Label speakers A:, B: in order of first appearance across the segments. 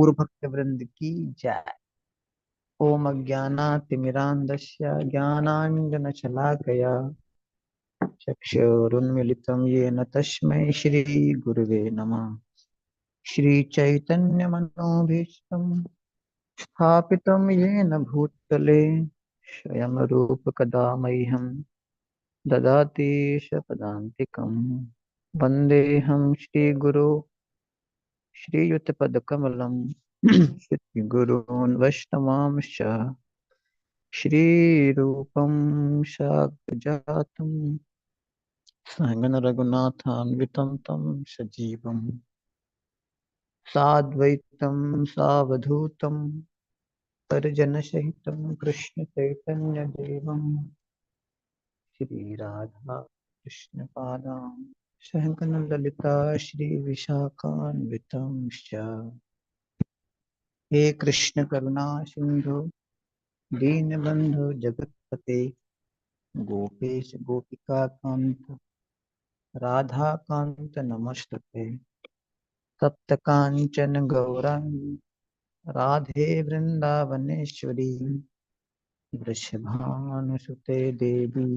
A: गौर भक्त वृंद की जय। ओम अज्ञानातिमिरान्धस्य ज्ञानाञ्जनशलाकया चक्षुरुन्मीलितं येन तस्मै श्रीगुरुवे नमः। श्रीचैतन्यमनोभीष्टं स्थापितं येन भूतले स्वयं रूपकदा मह्यं ददाति पदान्तिकम्। वन्देऽहं श्रीगुरो श्रीयुतपदकमलं श्रीगुरून् वैष्णवांश्च श्रीरूपं शाक्तजातं सहगण रघुनाथान्वितं तं सजीवं साद्वैतं सावधूतं परिजनसहितं कृष्णचैतन्यदेवं श्रीराधा कृष्णपादां सहगण ललिता श्रीविशाखान्वितं च। हे कृष्ण करुणा सिंधु दीनबंधु जगत्पते गोपेश गोपिका कांत राधा कांत नमस्तुते। तप्त कांचन गौरांगी राधे वृंदावनेश्वरी वृषभानुसुते देवी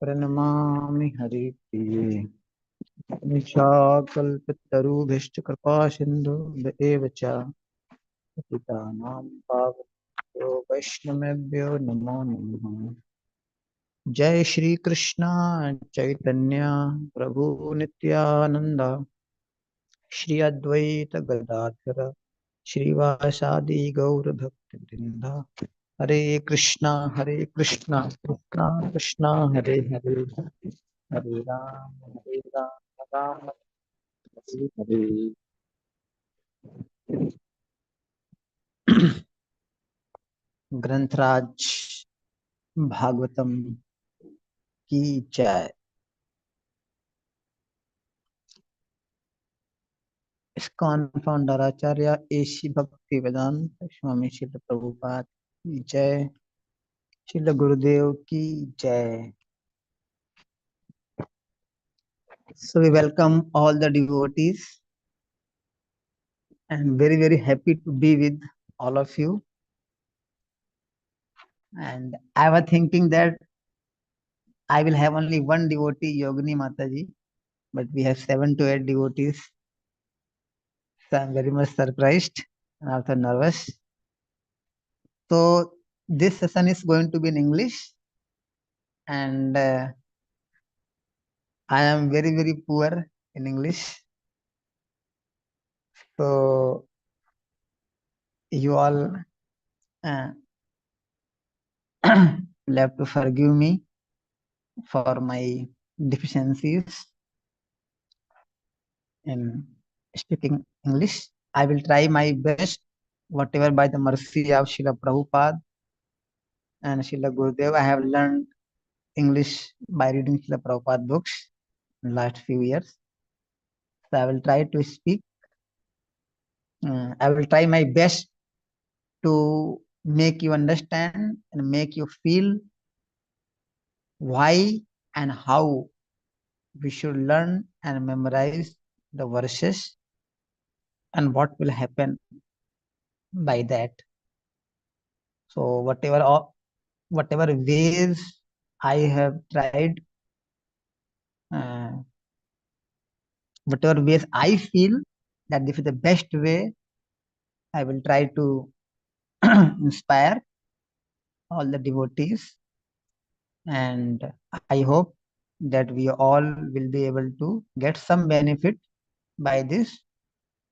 A: प्रणमामि हरिप्रिये। निशाकल्पतरुभ्यश्च कृपा सिंधु एव च पतितानां पावनेभ्यो वैष्णवेभ्यो नमो नमः। जय श्री कृष्ण चैतन्य प्रभु नित्यानंद श्री अद्वैत गदाधर श्रीवासादि गौर भक्त वृंदा। हरे कृष्णा कृष्णा कृष्णा हरे हरे हरे राम राम हरे हरे। ग्रंथराज भागवतम की जय। इस्कॉन फाउंडर आचार्य एसी भक्ति वेदांत स्वामी श्रील प्रभुपाद की जय। श्रील गुरुदेव की जय। So we welcome all the devotees and very happy to be with all of you. And I was thinking that I will have only one devotee, Yogini Mataji, but we have 7 to 8 devotees. So I'm very much surprised and also nervous. So this session is going to be in English, and I am very poor in English. So you all uh, will have to forgive me for my deficiencies in speaking English. I will try my best, whatever by the mercy of Srila Prabhupada and Srila Gurudev. I have learned English by reading Srila Prabhupada books in last few years. So I will try to speak. I will try my best to make you understand and make you feel why and how we should learn and memorize the verses and what will happen by that. So whatever ways I have tried, uh, whatever ways I feel that this is the best way, I will try to inspire all the devotees, and I hope that we all will be able to get some benefit by this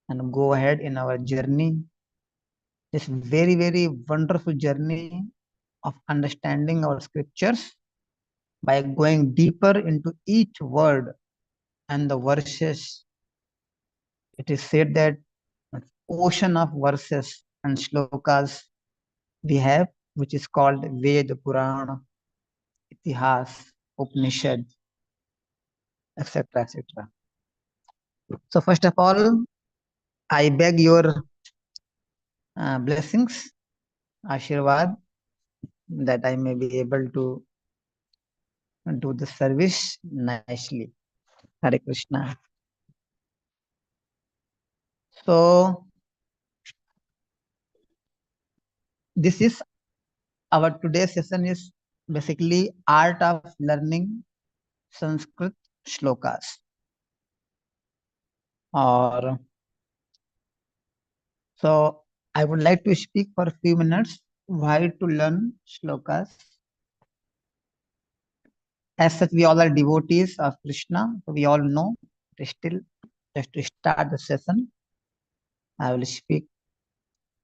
A: and go ahead in our journey, this very wonderful journey of understanding our scriptures by going deeper into each word and the verses. It is said that an ocean of verses and shlokas we have, which is called Ved, Purana, Itihas, Upanishad, etc. etc. So first of all, I beg your blessings, Ashirwad, that I may be able to do the service nicely. Hare Krishna. So this is our today's session is basically art of learning Sanskrit shlokas. Or so I would like to speak for a few minutes why to learn shlokas. As such, we all are devotees of Krishna, so we all know. But still, just to start the session, I will speak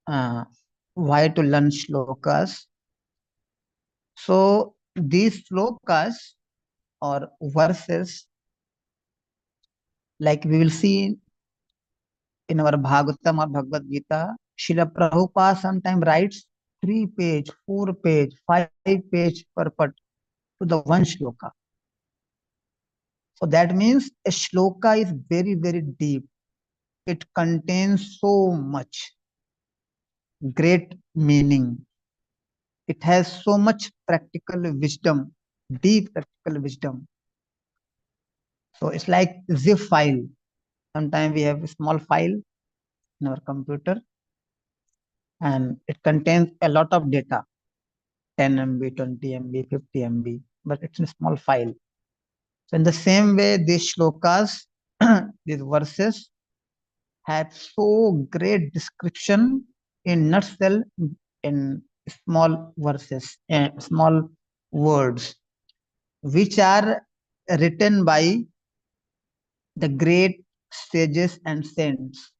A: uh, why to learn shlokas. So these shlokas or verses, like we will see in our Bhagavatam or Bhagavad Gita, Srila Prabhupada sometimes writes 3 page, 4 page, 5 page purport to the one shloka. So that means a shloka is very, very deep. It contains so much great meaning. It has so much practical wisdom, deep practical wisdom. So it's like zip file. Sometimes we have a small file in our computer and it contains a lot of data, 10 MB, 20 MB, 50 MB, but it's a small file. So in the same way, these shlokas, these verses have so great description in nutshell in small verses and small words, which are written by the great sages and saints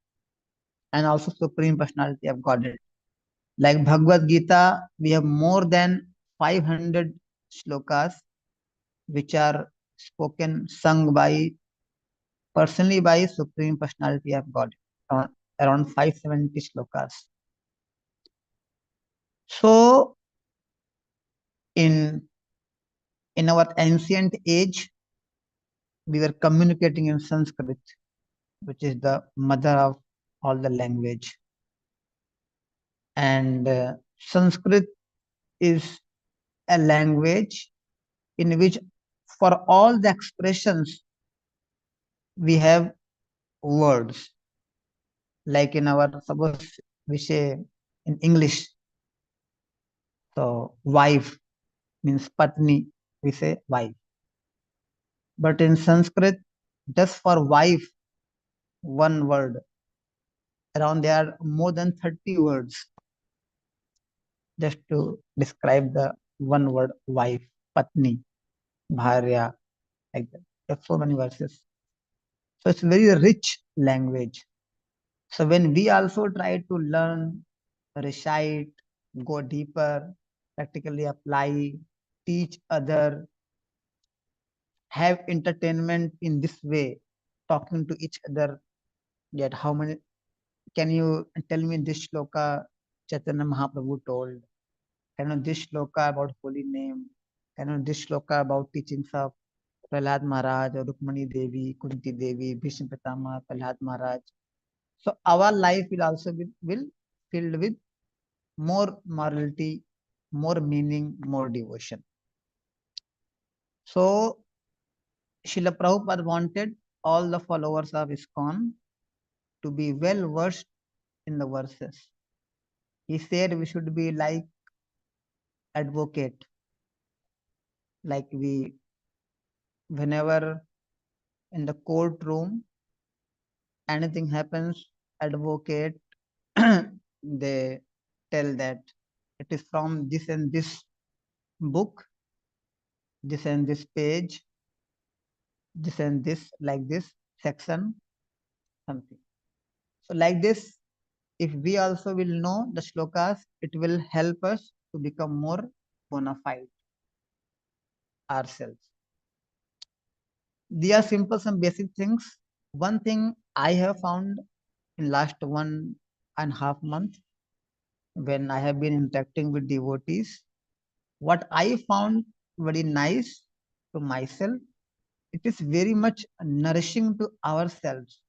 A: and also supreme personality of Godhead. Like Bhagavad Gita, we have more than 500 shlokas which are spoken, sung by personally by supreme personality of God. Around 570 shlokas. So in in our ancient age, we were communicating in Sanskrit, which is the mother of all the language. And Sanskrit is a language in which for all the expressions we have words. Like in our, suppose we say in English, so wife means patni, we say wife. But in Sanskrit, just for wife, one word. Around there are more than 30 words just to describe the one word wife, patni, bharya, like that. There are so many verses. So it's a very rich language. So when we also try to learn, recite, go deeper, practically apply, teach other, have entertainment in this way, talking to each other, yet how many can you tell me this shloka Chaitanya Mahaprabhu told? Can you this shloka about holy name? Can you this shloka about teachings of Prahlad Maharaj or Rukmani Devi, Kunti Devi, Bhishma Pitama, Prahlad Maharaj? So our life will also be will filled with more morality, more meaning, more devotion. So Srila Prabhupada wanted all the followers of ISKCON to be well versed in the verses. He said we should be like advocate, like we whenever in the courtroom anything happens, advocate they tell that it is from this and this book, this and this page, this and this, like this section, something. So like this, if we also will know the shlokas, it will help us to become more bona fide ourselves. These are simple, some basic things. One thing I have found in last 1.5 months when I have been interacting with devotees, what I found very nice to myself, it is very much nourishing to ourselves.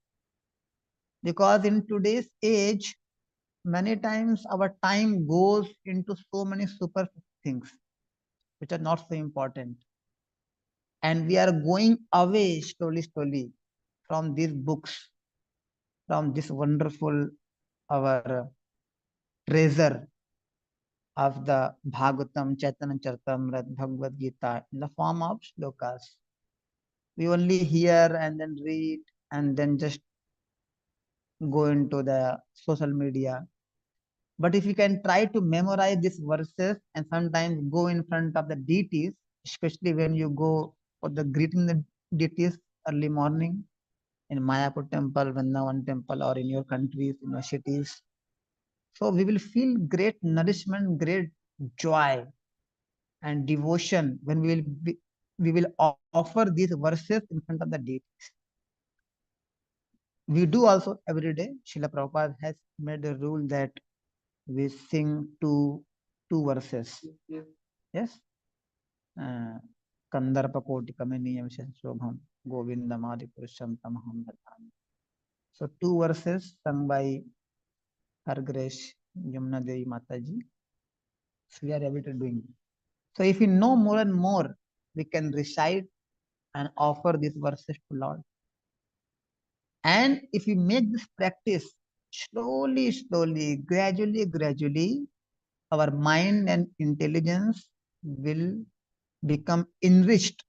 A: Because in today's age, many times our time goes into so many superficial things which are not so important. And we are going away slowly, slowly from these books, from this wonderful our treasure of the Bhagavatam, Chaitanya Charitamrita, Bhagavad Gita in the form of shlokas. We only hear and then read and then just go into the social media. But if you can try to memorize these verses and sometimes go in front of the deities, especially when you go for the greeting the deities early morning in Mayapur temple, Vrindavan temple, or in your countries, in your cities. So we will feel great nourishment, great joy and devotion when we will offer these verses in front of the deities. We do also every day. Srila Prabhupada has made a rule that we sing two verses. Yes. Kandarpakoti Kamaniyam Shobham Govindamadi Purusham Tamaham Bhajami. So two verses sung by Her Grace Yamuna Devi Mataji. So we are able to doing. So if we know more and more, we can recite and offer these verses to Lord. And if we make this practice slowly, gradually, our mind and intelligence will become enriched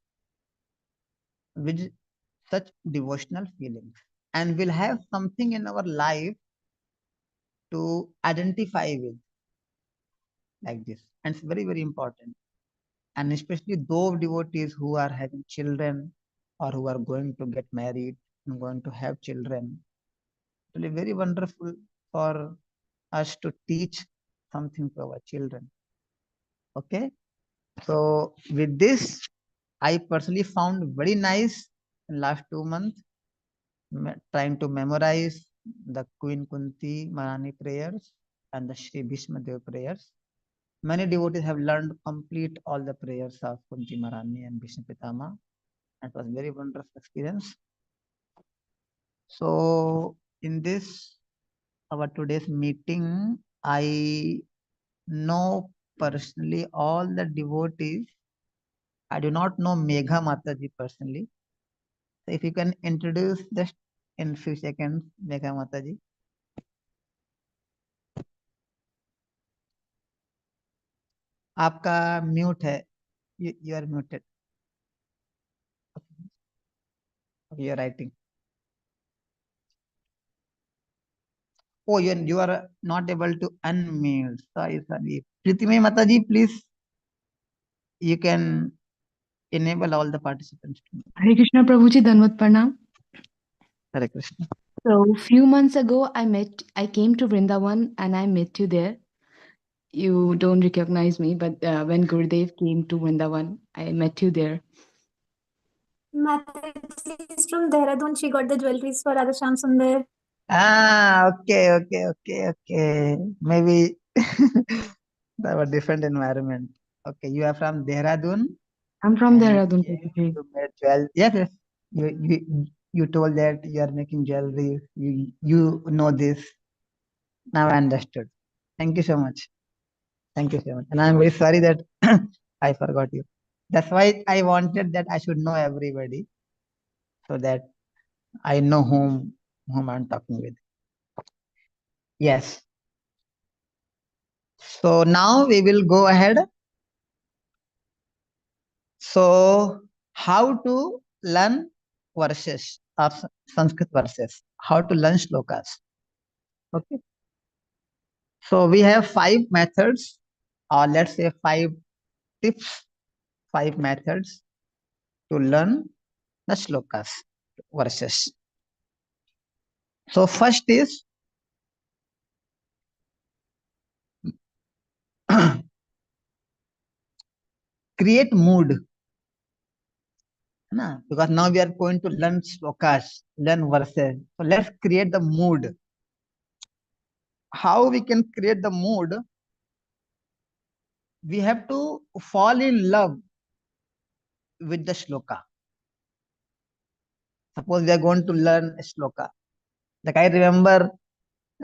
A: with such devotional feelings. And we'll have something in our life to identify with like this. And it's very important. And especially those devotees who are having children or who are going to get married and going to have children. It will be very wonderful for us to teach something to our children. Okay. So with this, I personally found very nice in last 2 months trying to memorize the Queen Kunti Marani prayers and the Sri Bhishma Dev prayers. Many devotees have learned complete all the prayers of Kunti Marani and Bhishma Pitama. It was very wonderful experience. So in this our today's meeting, I know personally all the devotees. I do not know Megha Mataji personally. So if you can introduce just in few seconds, Megha Mataji. आपका mute है. You are muted. You are writing. Oh, you are not able to unmute. Sorry. Pritimay Mataji, please. You can enable all the participants.
B: Hare Krishna Prabhuji, Dhanvat Pranam.
A: Hare Krishna.
B: So few months ago, I came to Vrindavan and I met you there. You don't recognize me, but when Gurudev came to Vrindavan, I met you there.
C: Mataji is from Dehradun. She got the jewelries for Radha Shyam Sundar.
A: Okay. Maybe that was different environment. Okay, you are from Dehradun
B: I'm from
A: and you
B: Dehradun,
A: came
B: Prabhuji.
A: to make jewel. Yes. You told that you are making jewelry. You know this. Now I understood. Thank you so much. Thank you so much. And I'm very sorry that I forgot you. That's why I wanted that I should know everybody so that I know whom I'm talking with. Yes. So now we will go ahead. So how to learn verses of Sanskrit verses? How to learn shlokas? Okay. So we have 5 methods, or let's say 5 tips, 5 methods to learn the shlokas verses. So first is create mood. Because now we are going to learn shlokas, learn verses. So let's create the mood. How we can create the mood? We have to fall in love with the shloka. Suppose we are going to learn a shloka. Like I remember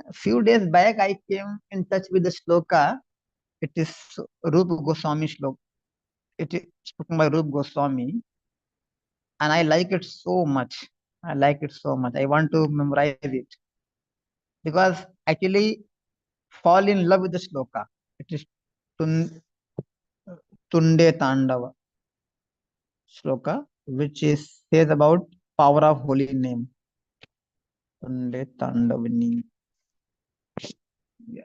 A: a few days back, I came in touch with the shloka. It is Rupa Goswami shloka. It is spoken by Rupa Goswami. And I like it so much. I want to memorize it. Because actually fall in love with the shloka. It is Tun, Tunde Tandava shloka, which is says about power of holy name. Tunde Tandavini. Yeah.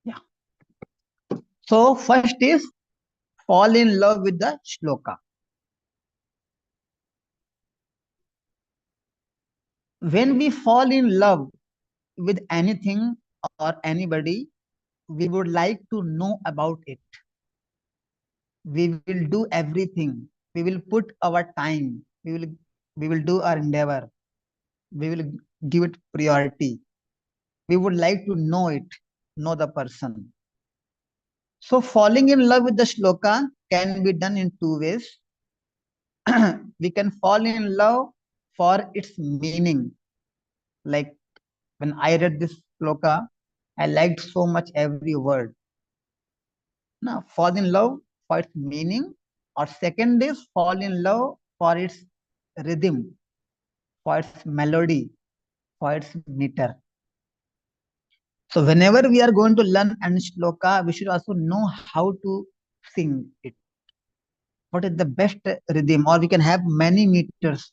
A: Yeah. So first is fall in love with the shloka. When we fall in love with anything or anybody, we would like to know about it. We will do everything. We will put our time. We will do our endeavor. We will give it priority. We would like to know it, know the person. So falling in love with the shloka can be done in two ways. We can fall in love for its meaning. Like when I read this shloka, I liked so much every word. Now, fall in love for its meaning, or second is fall in love for its rhythm, for its melody, for its meter. So whenever we are going to learn an shloka, we should also know how to sing it. What is the best rhythm? Or we can have many meters,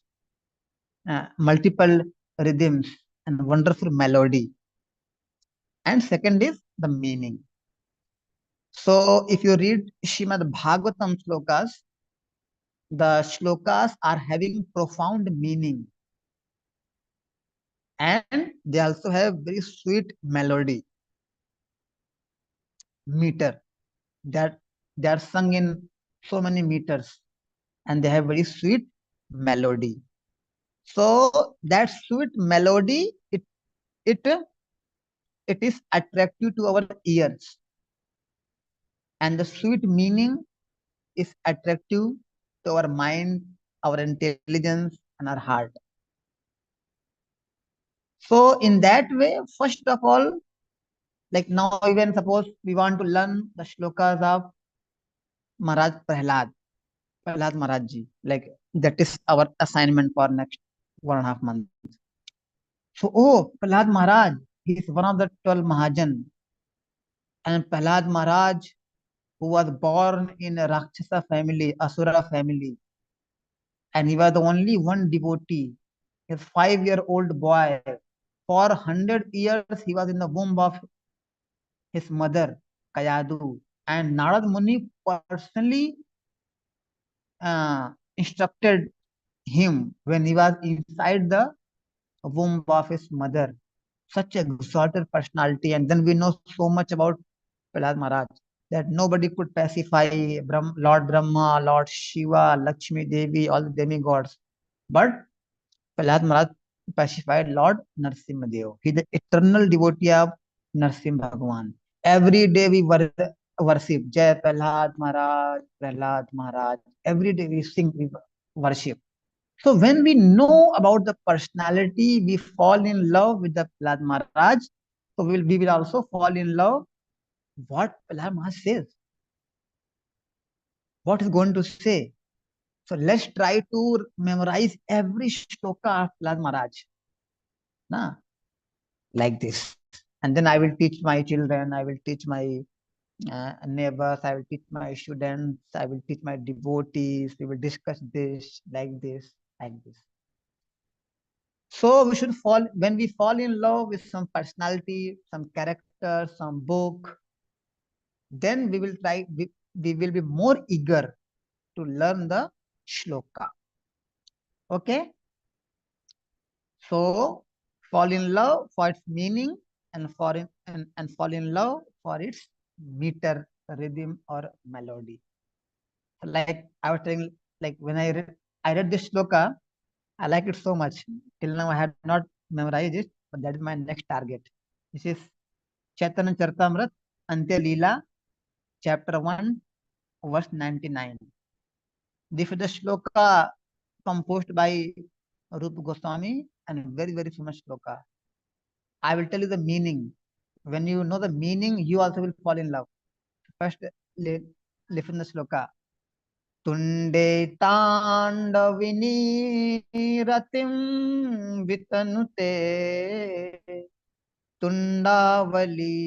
A: multiple rhythms, and wonderful melody. And second is the meaning. So if you read Shrimad Bhagavatam shlokas, the shlokas are having profound meaning, and they also have very sweet melody, meter, that they are sung in so many meters, and they have very sweet melody. So that sweet melody, it it is attractive to our ears, and the sweet meaning is attractive to our mind, our intelligence, and our heart. So in that way, first of all, like now, even suppose we want to learn the shlokas of Maharaj Prahlad Maharaj ji, like that is our assignment for next 1.5 months. So, oh, Prahlad Maharaj, he is one of the 12 Mahajan, and Prahlad Maharaj, who was born in a Rakshasa family, Asura family, and he was the only one devotee, a 5-year-old boy. For 100 years, he was in the womb of his mother, Kayadu, and Narad Muni personally instructed him when he was inside the womb of his mother. Such exalted personality, and then we know so much about Prahlad Maharaj that nobody could pacify Lord Brahma, Lord Shiva, Lakshmi Devi, all the demigods. But Prahlad Maharaj pacified Lord Narsimha Dev. He is the eternal devotee of Narsimha Bhagwan. Every day we worship Jai Prahlad Maharaj, Prahlad Maharaj. Every day we sing, we worship. So when we know about the personality, we fall in love with the Prahlad Maharaj. So we will also fall in love what Prahlad Maharaj says, what is going to say. So let's try to memorize every shloka of Prahlad Maharaj. Na? Like this. And then I will teach my children, I will teach my neighbors, I will teach my students, I will teach my devotees. We will discuss this, like this, like this. So we should fall, when we fall in love with some personality, some character, some book, then we will be more eager to learn the shloka. Okay? So fall in love for its meaning, and fall in love for its meter, rhythm, or melody. Like I was telling, like when I read this shloka, I like it so much. Till now I had not memorized it, but that is my next target. This is Chaitanya Charitamrita, Antya Leela, chapter 1, verse 99. This is the shloka composed by Rupa Goswami, and very, very famous shloka. I will tell you the meaning. When you know the meaning, you also will fall in love. First, listen the shloka. Tunde Tandavini Ratim Vitanute तुंडावली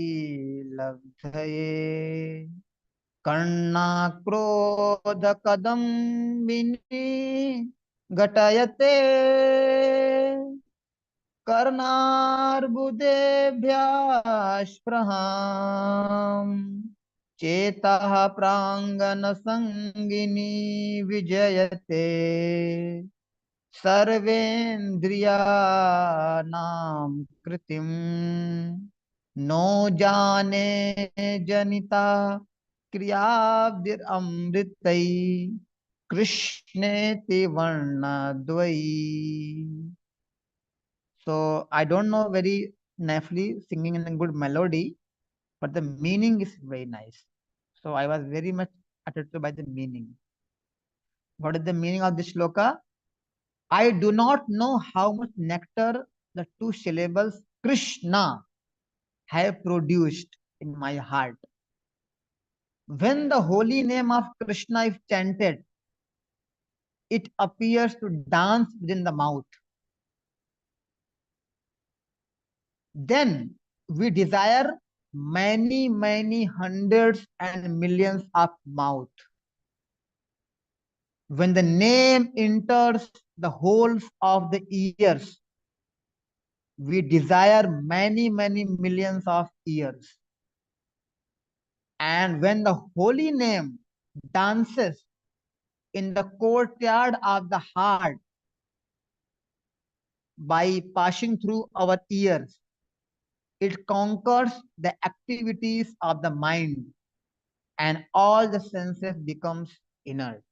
A: लब्धये कर्णाक्रोध कदम्बिनी घटयते कर्णार्बुदेभ्यः चेतः प्राङ्गनसङ्गिनी विजयते सर्वेन्द्रियाणां कृतिम् no जाने जनिता क्रियाभिरमृतै कृष्णेति वर्णद्वयी. So I don't know very nicely singing in a good melody, but the meaning is very nice. So I was very much attracted by the meaning. What is the meaning of this shloka? I do not know how much nectar the two syllables Krishna have produced in my heart. When the holy name of Krishna is chanted, it appears to dance within the mouth. Then we desire many, many hundreds and millions of mouth. When the name enters the holes of the ears, we desire many, many millions of ears. And when the holy name dances in the courtyard of the heart by passing through our ears, it conquers the activities of the mind and all the senses becomes inert.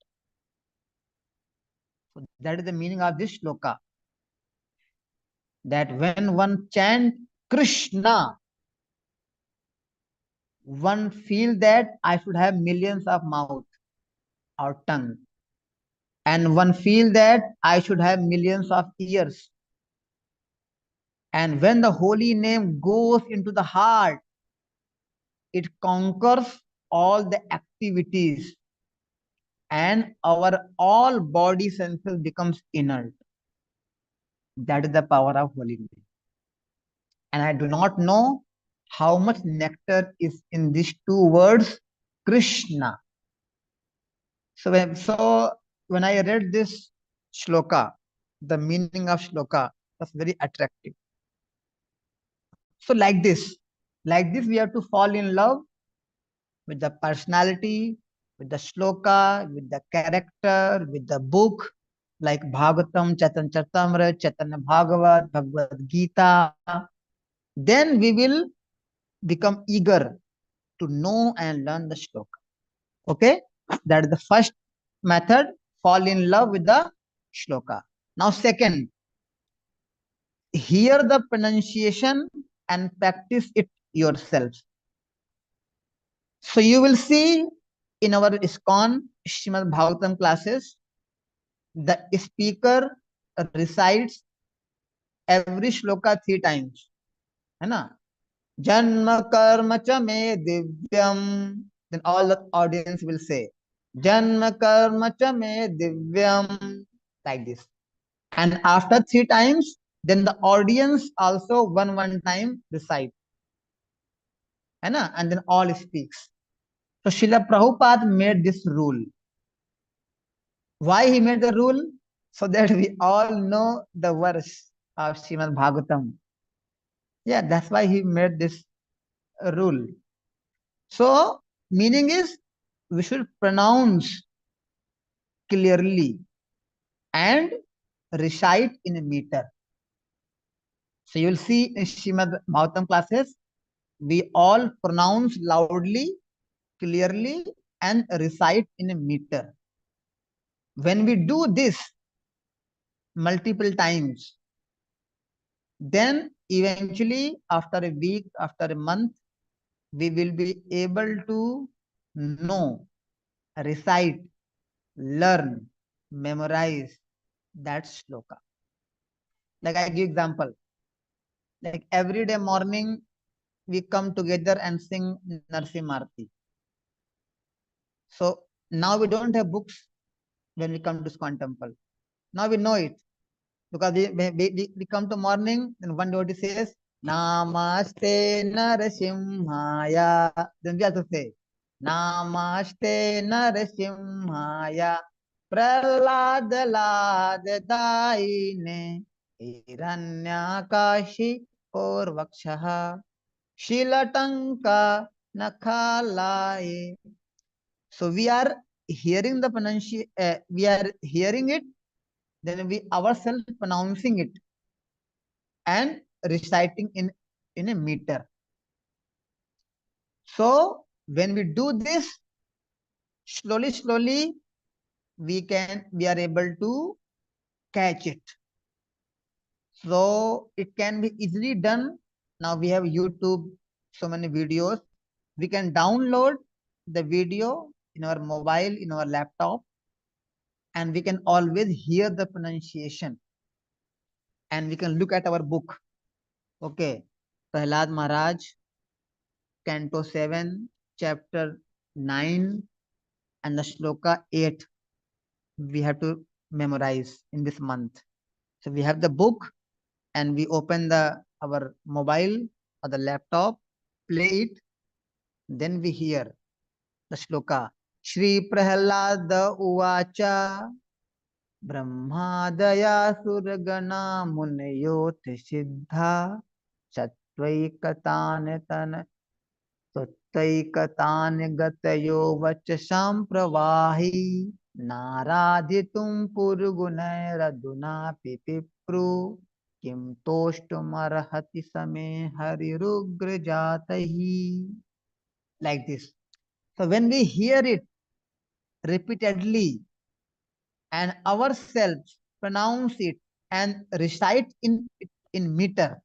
A: So that is the meaning of this shloka. That when one chants Krishna, one feels that I should have millions of mouth or tongue. And one feels that I should have millions of ears. And when the holy name goes into the heart, it conquers all the activities and our all body senses becomes inert. That is the power of holy name. And I do not know how much nectar is in these two words, Krishna. So when I read this shloka, the meaning of shloka was very attractive. So like this, we have to fall in love with the personality, with the shloka, with the character, with the book, like Bhagavatam, Chaitanya Charitamrita, Chaitanya Bhagavat, Bhagavad Gita. Then we will become eager to know and learn the shloka. Okay, that is the first method, fall in love with the shloka. Now second, hear the pronunciation and practice it yourself. So you will see in our ISKCON Srimad Bhagavatam classes, the speaker recites every shloka 3 times. है ना? Janma karma cha me divyam. Then all the audience will say, Janma karma cha me divyam. Like this. And after 3 times, then the audience also one time recite. And then all speaks. So Srila Prabhupada made this rule. Why he made the rule? So that we all know the verse of Srimad Bhagavatam. Yeah, that's why he made this rule. So meaning is we should pronounce clearly and recite in a meter. So you will see in Srimad Bhagavatam classes, we all pronounce loudly, clearly, and recite in a meter. When we do this multiple times, then eventually after a week, after a month, we will be able to know, recite, learn, memorize that shloka. Like I give example, like every day morning we come together and sing Narsimharti. So now we don't have books when we come to ISKCON temple. Now we know it because we come to morning and one devotee says Namaste Narasimhaya. Then we have to say, Namaste Narasimhaya Praladaladaine Hiranyakashi Purvakshaha Shilatanka Nakhalai. So we are hearing the pronunciation, we are hearing it, then we ourselves pronouncing it and reciting in a meter. So when we do this, slowly, we are able to catch it. So it can be easily done. Now we have YouTube, so many videos. We can download the video in our mobile, in our laptop, and we can always hear the pronunciation. And we can look at our book. Okay. Prahlad Maharaj, Canto 7, Chapter 9, and the Shloka 8. We have to memorize in this month. So we have the book and we open our mobile or the laptop, play it, then we hear the shloka. Shri Prahlada Uvacha Brahmadaya Surgana Munayoti Siddha Chatvaikatane Tattaikatane Gatayo Vachasam Pravahi Naraditum Purgunairaduna Pipipru Kim Toshtumarhati Same Harirugrajatahi. Like this. So when we hear it repeatedly and ourselves pronounce it and recite in meter,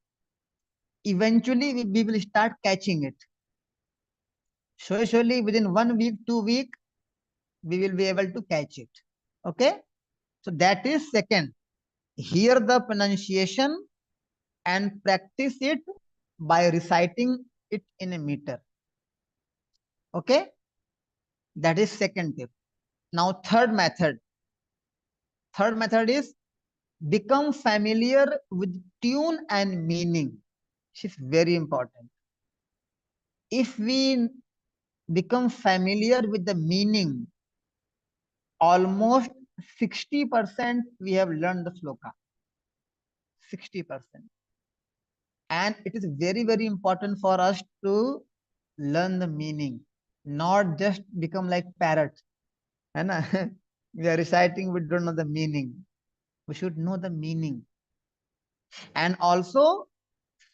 A: eventually we will start catching it. So surely within 1 week, 2 week, we will be able to catch it. Okay. So that is second. Hear the pronunciation and practice it by reciting it in a meter. Okay. That is second tip. Now third method. Third method is become familiar with tune and meaning. This is very important. If we become familiar with the meaning, almost 60% we have learned the sloka. 60%. And it is very important for us to learn the meaning, not just become like parrots. We are reciting, we don't know the meaning. We should know the meaning. And also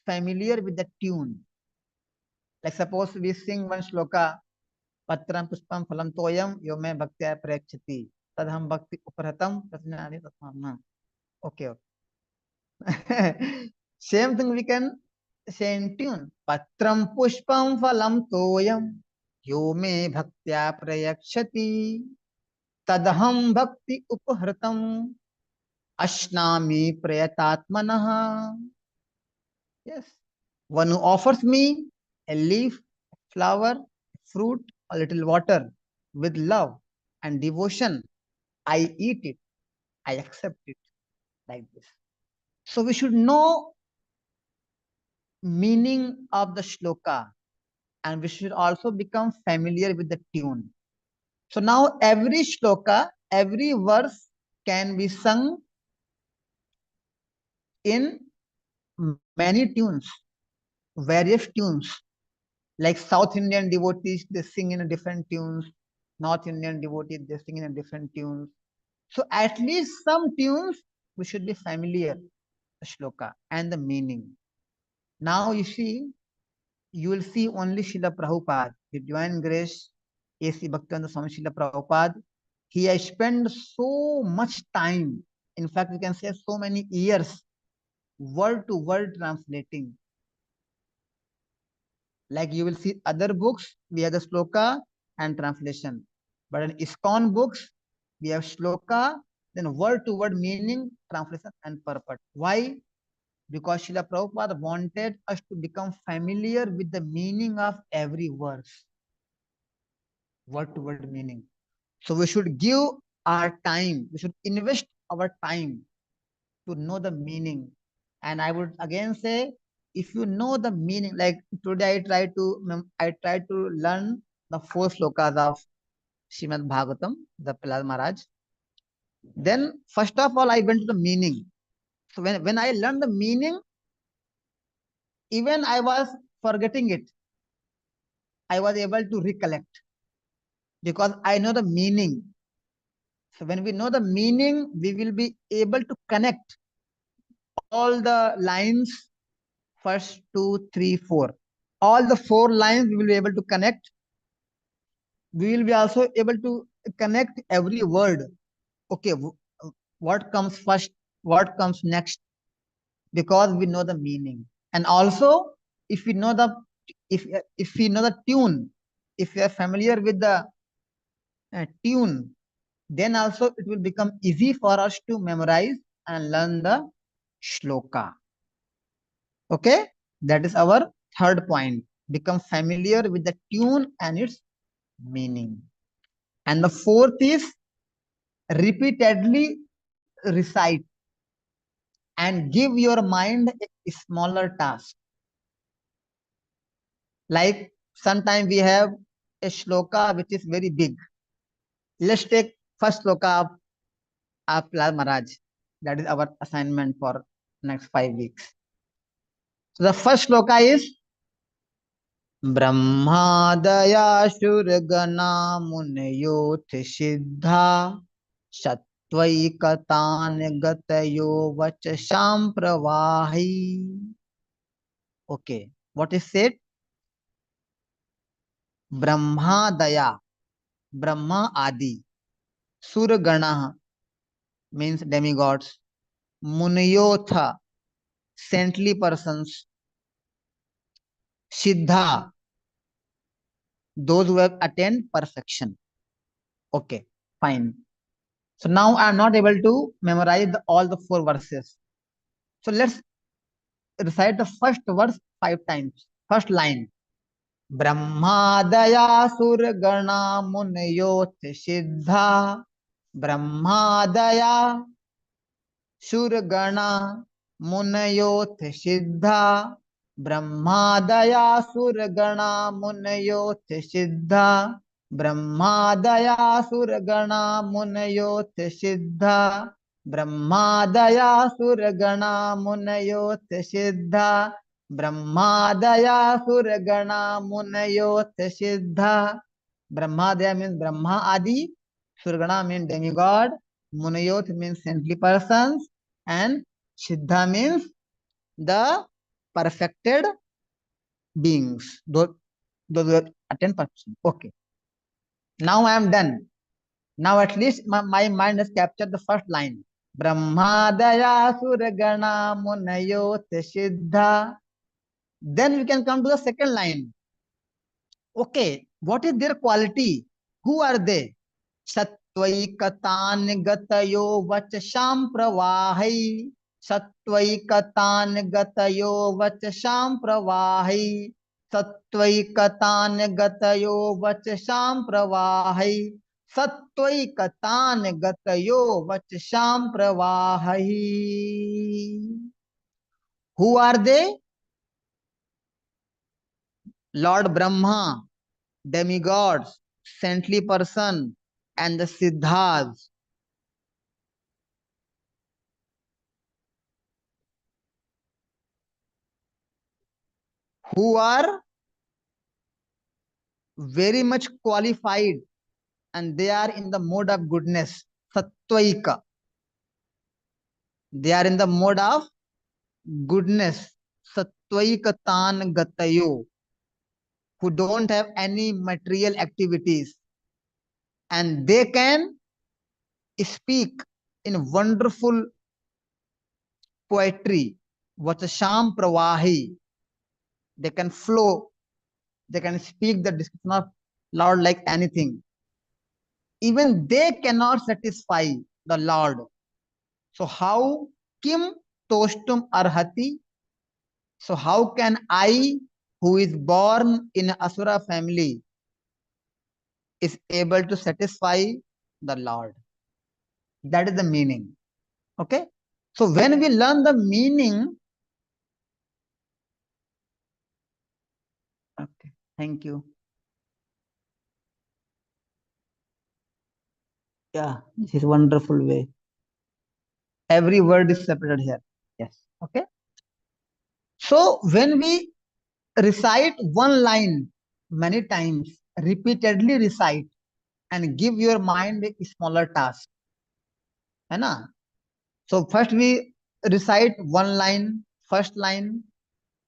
A: familiar with the tune. Like suppose we sing one shloka, Patram Puspam Phalam Toyam Yome Bhaktya Prekshati. Tadham Bhakti Upratam Prajnani Tatmana. Okay. Same thing we can say in tune. Patram Pushpam Phalam Toyam Yome Bhaktya Prayakshati. Tadham Bhakti Uphratam Ashnami Prayatatmanaha. Yes. One who offers me a leaf, flower, fruit, a little water with love and devotion, I eat it, I accept it like this. So we should know meaning of the shloka and we should also become familiar with the tune. So now every shloka, every verse can be sung in many tunes, various tunes. Like South Indian devotees, they sing in a different tunes. North Indian devotees, they sing in a different tunes. So at least some tunes we should be familiar, the shloka and the meaning. Now you will see only Srila Prabhupada, the Divine Grace, A.C. Bhaktivinoda Swami Srila Prabhupada. He has spent so much time, in fact, we can say so many years, word to word translating. Like you will see other books, we have the shloka and translation. But in ISKCON books, we have shloka, then word to word meaning, translation, and purport. Why? Because Srila Prabhupada wanted us to become familiar with the meaning of every verse, word to word meaning. So we should give our time, we should invest our time to know the meaning. And I would again say, if you know the meaning, like today I try to learn the four slokas of Srimad Bhagavatam, the Prahlad Maharaj. Then first of all, I went to the meaning. So when I learned the meaning, even I was forgetting it, I was able to recollect because I know the meaning. So when we know the meaning, we will be able to connect all the lines, first, two, three, four. All the four lines we will be able to connect. We will be also able to connect every word. Okay, what comes first, what comes next, because we know the meaning. And also, if we know the if we know the tune, if we are familiar with the tune, then also it will become easy for us to memorize and learn the shloka. Okay, that is our third point. Become familiar with the tune and its meaning. And the fourth is repeatedly recite and give your mind a smaller task. Like sometimes we have a shloka which is very big. Let's take first shloka of Prahlad Maharaj. That is our assignment for next 5 weeks. So the first shloka is ब्रह्मादयाशुरगणा मुनयोऽथ सिद्धा सत्त्वैकतान् गतयो वचसां प्रवाहि. Okay, what is said? Brahmadaya, Brahma Adi, Surgana means demigods, Munayotha, saintly persons, Siddha, those who have attained perfection. Okay, fine. So now I am not able to memorize all the four verses. So let's recite the first verse 5 times. First line. Brahmadaya surgana munayot siddha. Brahmadaya surgana munayot siddha. Brahmadaya surgana munayot siddha. Brahmadaya surgana munayot siddha. Brahmadaya surgana munayot siddha. Brahmadaya surgana munayot siddha. Brahmadaya means Brahma Adi. Surgana means demigod. Munayot means saintly persons. And Siddha means the perfected beings. Those who attain perfection. Okay. Now I am done. Now at least my mind has captured the first line. Brahmadaya surgana munayot siddha. Then we can come to the second line. Okay, what is their quality? Who are they? Sattvaikatan gatayo vachasham pravahai. Sattvaikatan gatayo vachasham pravahai. Sattvaikatan gatayo vachasham pravahai. Sattvaikatan gatayo vachasham pravahai. Who are they? Lord Brahma, demigods, saintly person, and the siddhas. Who are very much qualified and they are in the mode of goodness. Sattvaika. They are in the mode of goodness. Sattvaikatan gatayo. Who don't have any material activities. And they can speak in wonderful poetry. Vachasham pravahi. They can flow. They can speak the description of Lord like anything. Even they cannot satisfy the Lord. So how kim tostum arhati? So how can I, who is born in Asura family, is able to satisfy the Lord? That is the meaning. Okay. So when we learn the meaning, Thank you. Yeah, this is wonderful way. Every word is separated here. Yes. Okay. So when we recite one line many times, repeatedly recite, and give your mind a smaller task. है ना? So first we recite one line, first line,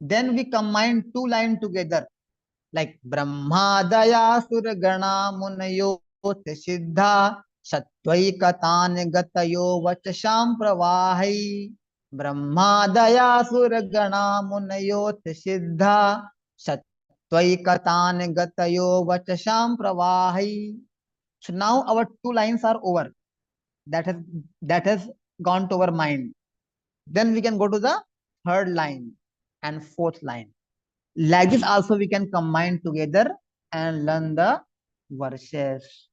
A: then we combine two lines together, like Brahmadaya Surgana Munayot Siddha Sattvaikatan Gatayo Vachasham Pravahai. Brahmadaya Surgana Munayot Siddha Sattvaikatan Gatayo Vachasham Pravahai. So now our two lines are over. That has that has gone to our mind. Then we can go to the third line and fourth line. Like this also we can combine together and learn the verses.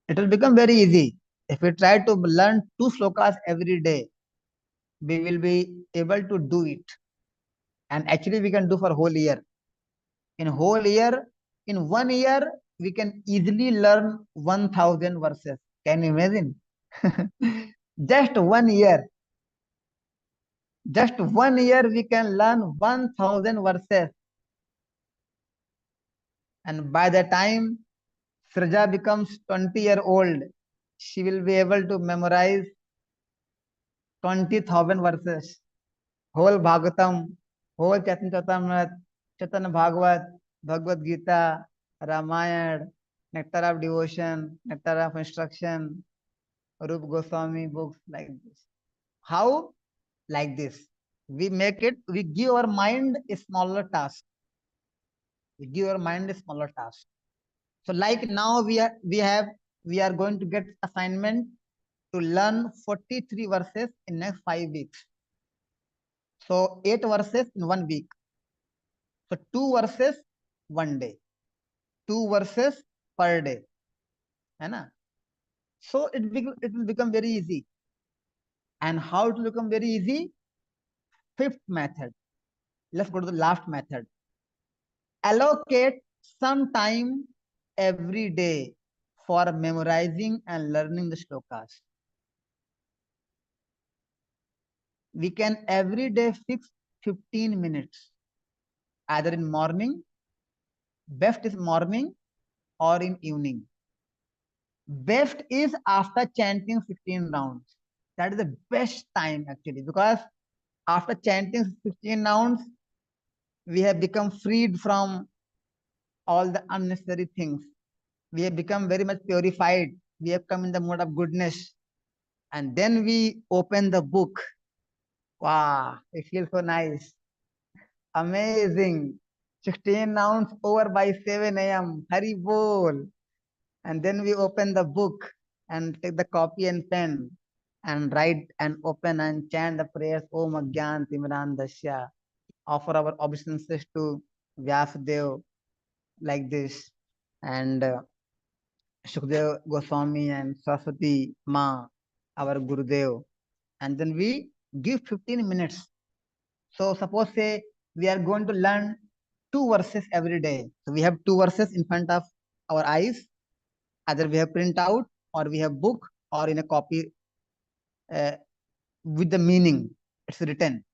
A: It will become very easy. If we try to learn two slokas every day, we will be able to do it. And actually we can do for whole year. In whole year, in 1 year, we can easily learn 1000 verses. Can you imagine? Just 1 year. Just 1 year we can learn 1000 verses. And by the time Sraja becomes 20-year-old, she will be able to memorize 20,000 verses. Whole Bhagavatam, whole Chaitanya Charitamrita, Chaitanya Bhagavat, Bhagavad Gita, Ramayana, Nectar of Devotion, Nectar of Instruction, Rup Goswami books like this. How? Like this. We give our mind a smaller task. We give our mind a smaller task. So like now we are going to get assignment to learn 43 verses in next 5 weeks. So 8 verses in 1 week. So 2 verses 1 day. 2 verses per day. Hai. So it will become very easy. And how it will become very easy? Fifth method. Let's go to the last method. Allocate some time every day for memorizing and learning the shlokas. We can every day fix 15 minutes, either in morning, best is morning, or in evening. Best is after chanting 16 rounds. That is the best time actually, because after chanting 16 rounds, we have become freed from all the unnecessary things. We have become very much purified. We have come in the mode of goodness. And then we open the book. Wow, it feels so nice. Amazing. 16 rounds over by 7 a.m. Hari bol. And then we open the book and take the copy and pen and write and open and chant the prayers. Om Agyan Timran Dasya. Offer our obeisances to Vyasdev like this. And Shukdev Goswami and Saraswati Ma, our Gurudev. And then we give 15 minutes. So suppose say we are going to learn 2 verses every day. So we have 2 verses in front of our eyes. Either we have print out or we have book or in a copy uh, with the meaning. It's written.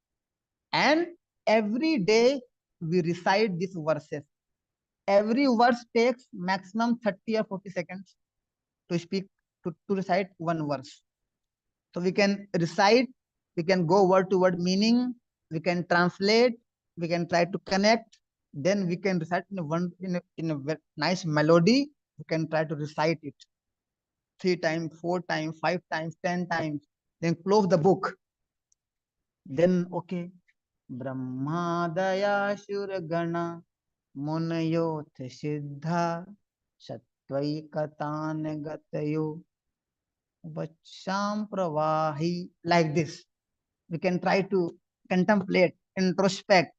A: And every day we recite these verses. Every verse takes maximum 30 or 40 seconds to speak, to recite one verse. So we can recite, we can go word to word meaning, we can translate, we can try to connect, then we can recite in a nice melody, we can try to recite it 3 times, 4 times, 5 times, 10 times, then close the book. Then okay. Brahmadaya Shuragana Munayoth Siddha Sattvaikatan Gatayo Vacham Pravahi, like this. We can try to contemplate, introspect.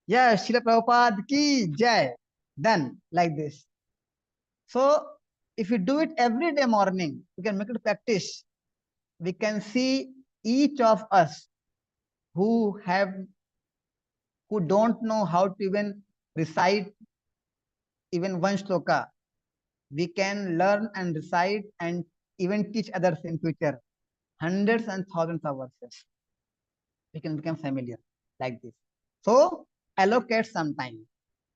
A: Yeah, Srila Prabhupada ki jai. Done like this. So if we do it every day morning, we can make it practice. We can see each of us who have who don't know how to even recite even one shloka, we can learn and recite and even teach others in future. Hundreds and thousands of verses. We can become familiar like this. So allocate some time.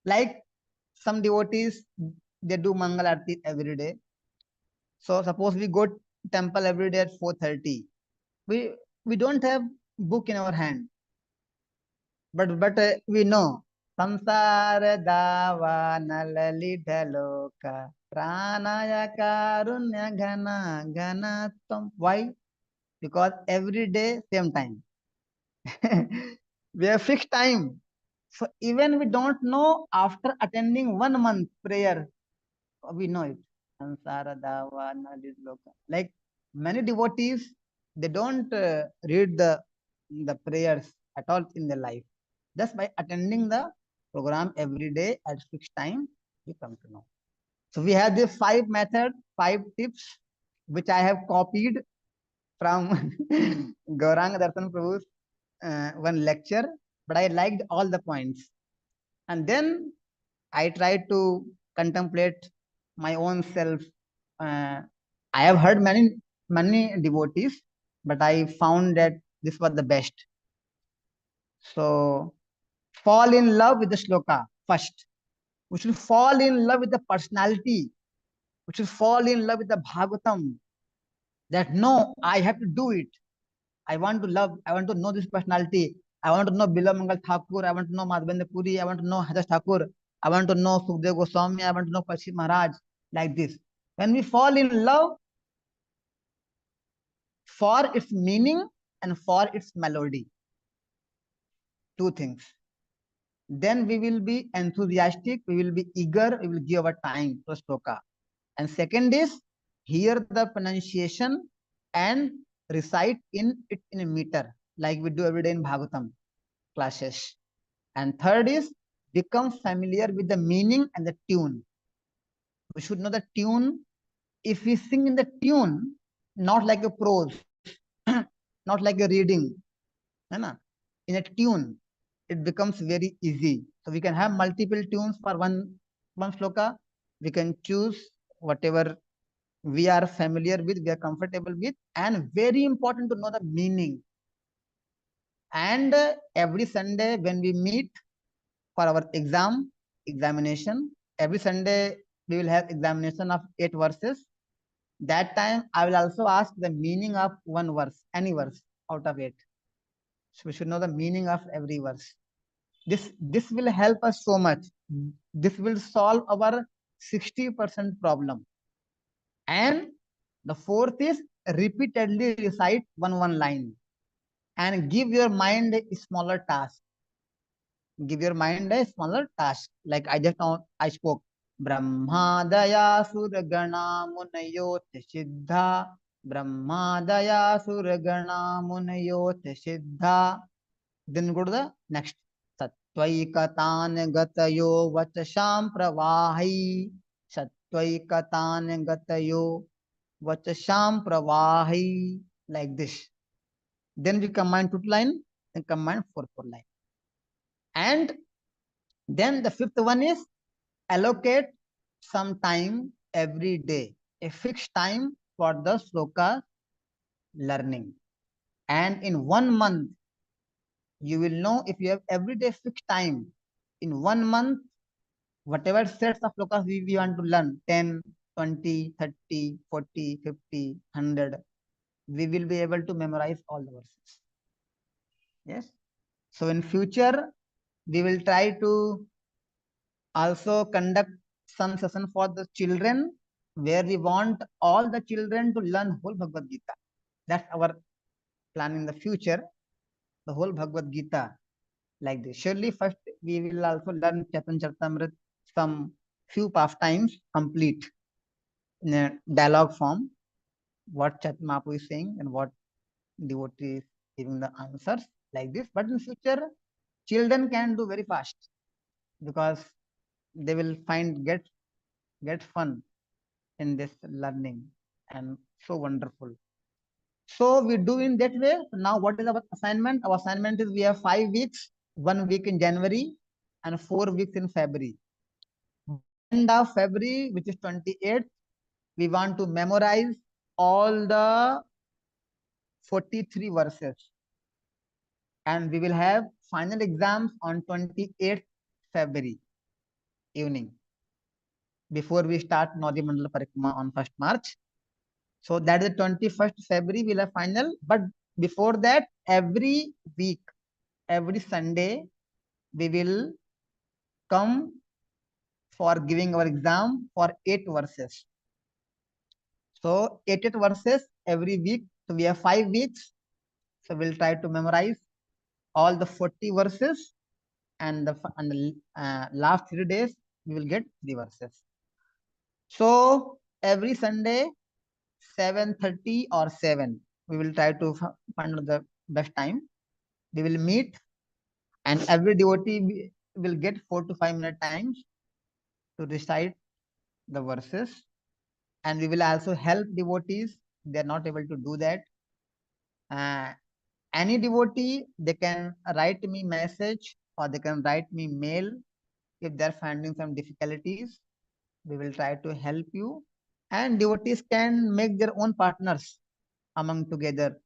A: Like some devotees, they do Mangal Arati every day. So suppose we go temple every day at 4:30. We don't have book in our hand, but we know samsara davana lalita loka pranaya karunya ghana tam. Why? Because every day same time. We have fixed time. So even we don't know after attending 1 month prayer, we know it. Samsara davana lalita loka. Like many devotees, they don't read the prayers at all in their life. Just by attending the program every day at fixed time, we come to know. So we have the 5 methods, 5 tips, which I have copied from Gauranga Darshan Prabhu's one lecture, but I liked all the points. And then I tried to contemplate my own self. Uh, I have heard many devotees, but I found that this was the best. So fall in love with the shloka first. We should fall in love with the personality. We should fall in love with the Bhagavatam. That no, I have to do it. I want to love, I want to know this personality. I want to know Bila Mangal Thakur. I want to know Madhavendra Puri. I want to know Hadash Thakur. I want to know Sukhdev Goswami. I want to know Parshit Maharaj. Like this. When we fall in love for its meaning and for its melody, two things, then we will be enthusiastic, we will be eager, we will give our time to shloka. And second is hear the pronunciation and recite in it in a meter, like we do every day in Bhagavatam classes. And third is become familiar with the meaning and the tune. We should know the tune. If we sing in the tune, not like a prose, not like a reading, है ना? In a tune, it becomes very easy. So we can have multiple tunes for one shloka. We can choose whatever we are familiar with, we are comfortable with, and very important to know the meaning. And every Sunday when we meet for our examination, every Sunday we will have examination of 8 verses. That time I will also ask the meaning of one verse, any verse out of 8. So we should know the meaning of every verse. This will help us so much. This will solve our 60% problem. And the fourth is repeatedly recite one line and give your mind a smaller task. Give your mind a smaller task. Like I just now I spoke. Brahmadaya suragana munayot siddha. Brahmadaya suragana munayot siddha. Then go to the next. Sattvaikatan gatayo vachasham pravahi. Sattvaikatan gatayo vachasham pravahi. Like this. Then we combine two line and combine four line. And then the fifth one is allocate some time every day, a fixed time for the sloka learning. And in 1 month, you will know if you have every day fixed time. In 1 month, whatever sets of slokas we want to learn, 10, 20, 30, 40, 50, 100, we will be able to memorize all the verses. Yes. So in future, we will try to also conduct some session for the children where we want all the children to learn whole Bhagavad Gita. That's our plan in the future, the whole Bhagavad Gita like this. Surely first we will also learn Chaitan Charitamrita, some few pastimes complete in a dialogue form, what Chaitanya Mahaprabhu is saying and what devotee is giving the answers like this. But in future, children can do very fast because they will find get fun in this learning and so wonderful. So we do in that way. Now what is our assignment? Our assignment is we have 5 weeks, 1 week in January, and 4 weeks in February. By end of February, which is 28th, we want to memorize all the 43 verses, and we will have final exams on 28th February evening before we start Nadi Mandala Parikrama on 1st March. So that is the 21st February we'll have final. But before that, every week, every Sunday, we will come for giving our exam for 8 verses. So 8 verses every week. So we have 5 weeks. So we'll try to memorize all the 40 verses, and the last 3 days we will get 3 verses. So every Sunday 7:30 or 7, we will try to find out the best time. We will meet, and every devotee will get 4 to 5 minute times to recite the verses. And we will also help devotees. They are not able to do that. Uh, any devotee, they can write me message or they can write me mail if they are finding some difficulties. We will try to help you. And devotees can make their own partners among together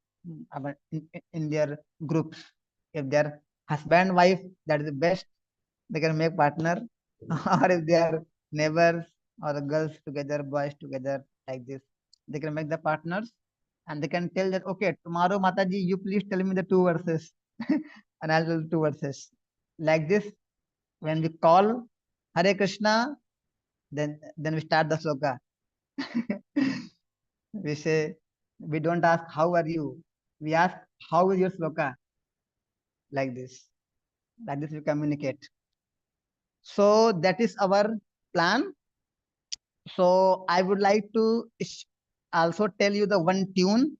A: in their groups. If they are husband, wife, that is the best. They can make partner. Or if they are neighbors or girls together, boys together, like this, they can make the partners, and they can tell that, okay, tomorrow Mataji, you please tell me the 2 verses. And I'll tell 2 verses. Like this, when we call Hare Krishna, then we start the sloka. We say, we don't ask how are you, we ask how is your sloka. Like this, we communicate. So that is our plan. So I would like to also tell you the one tune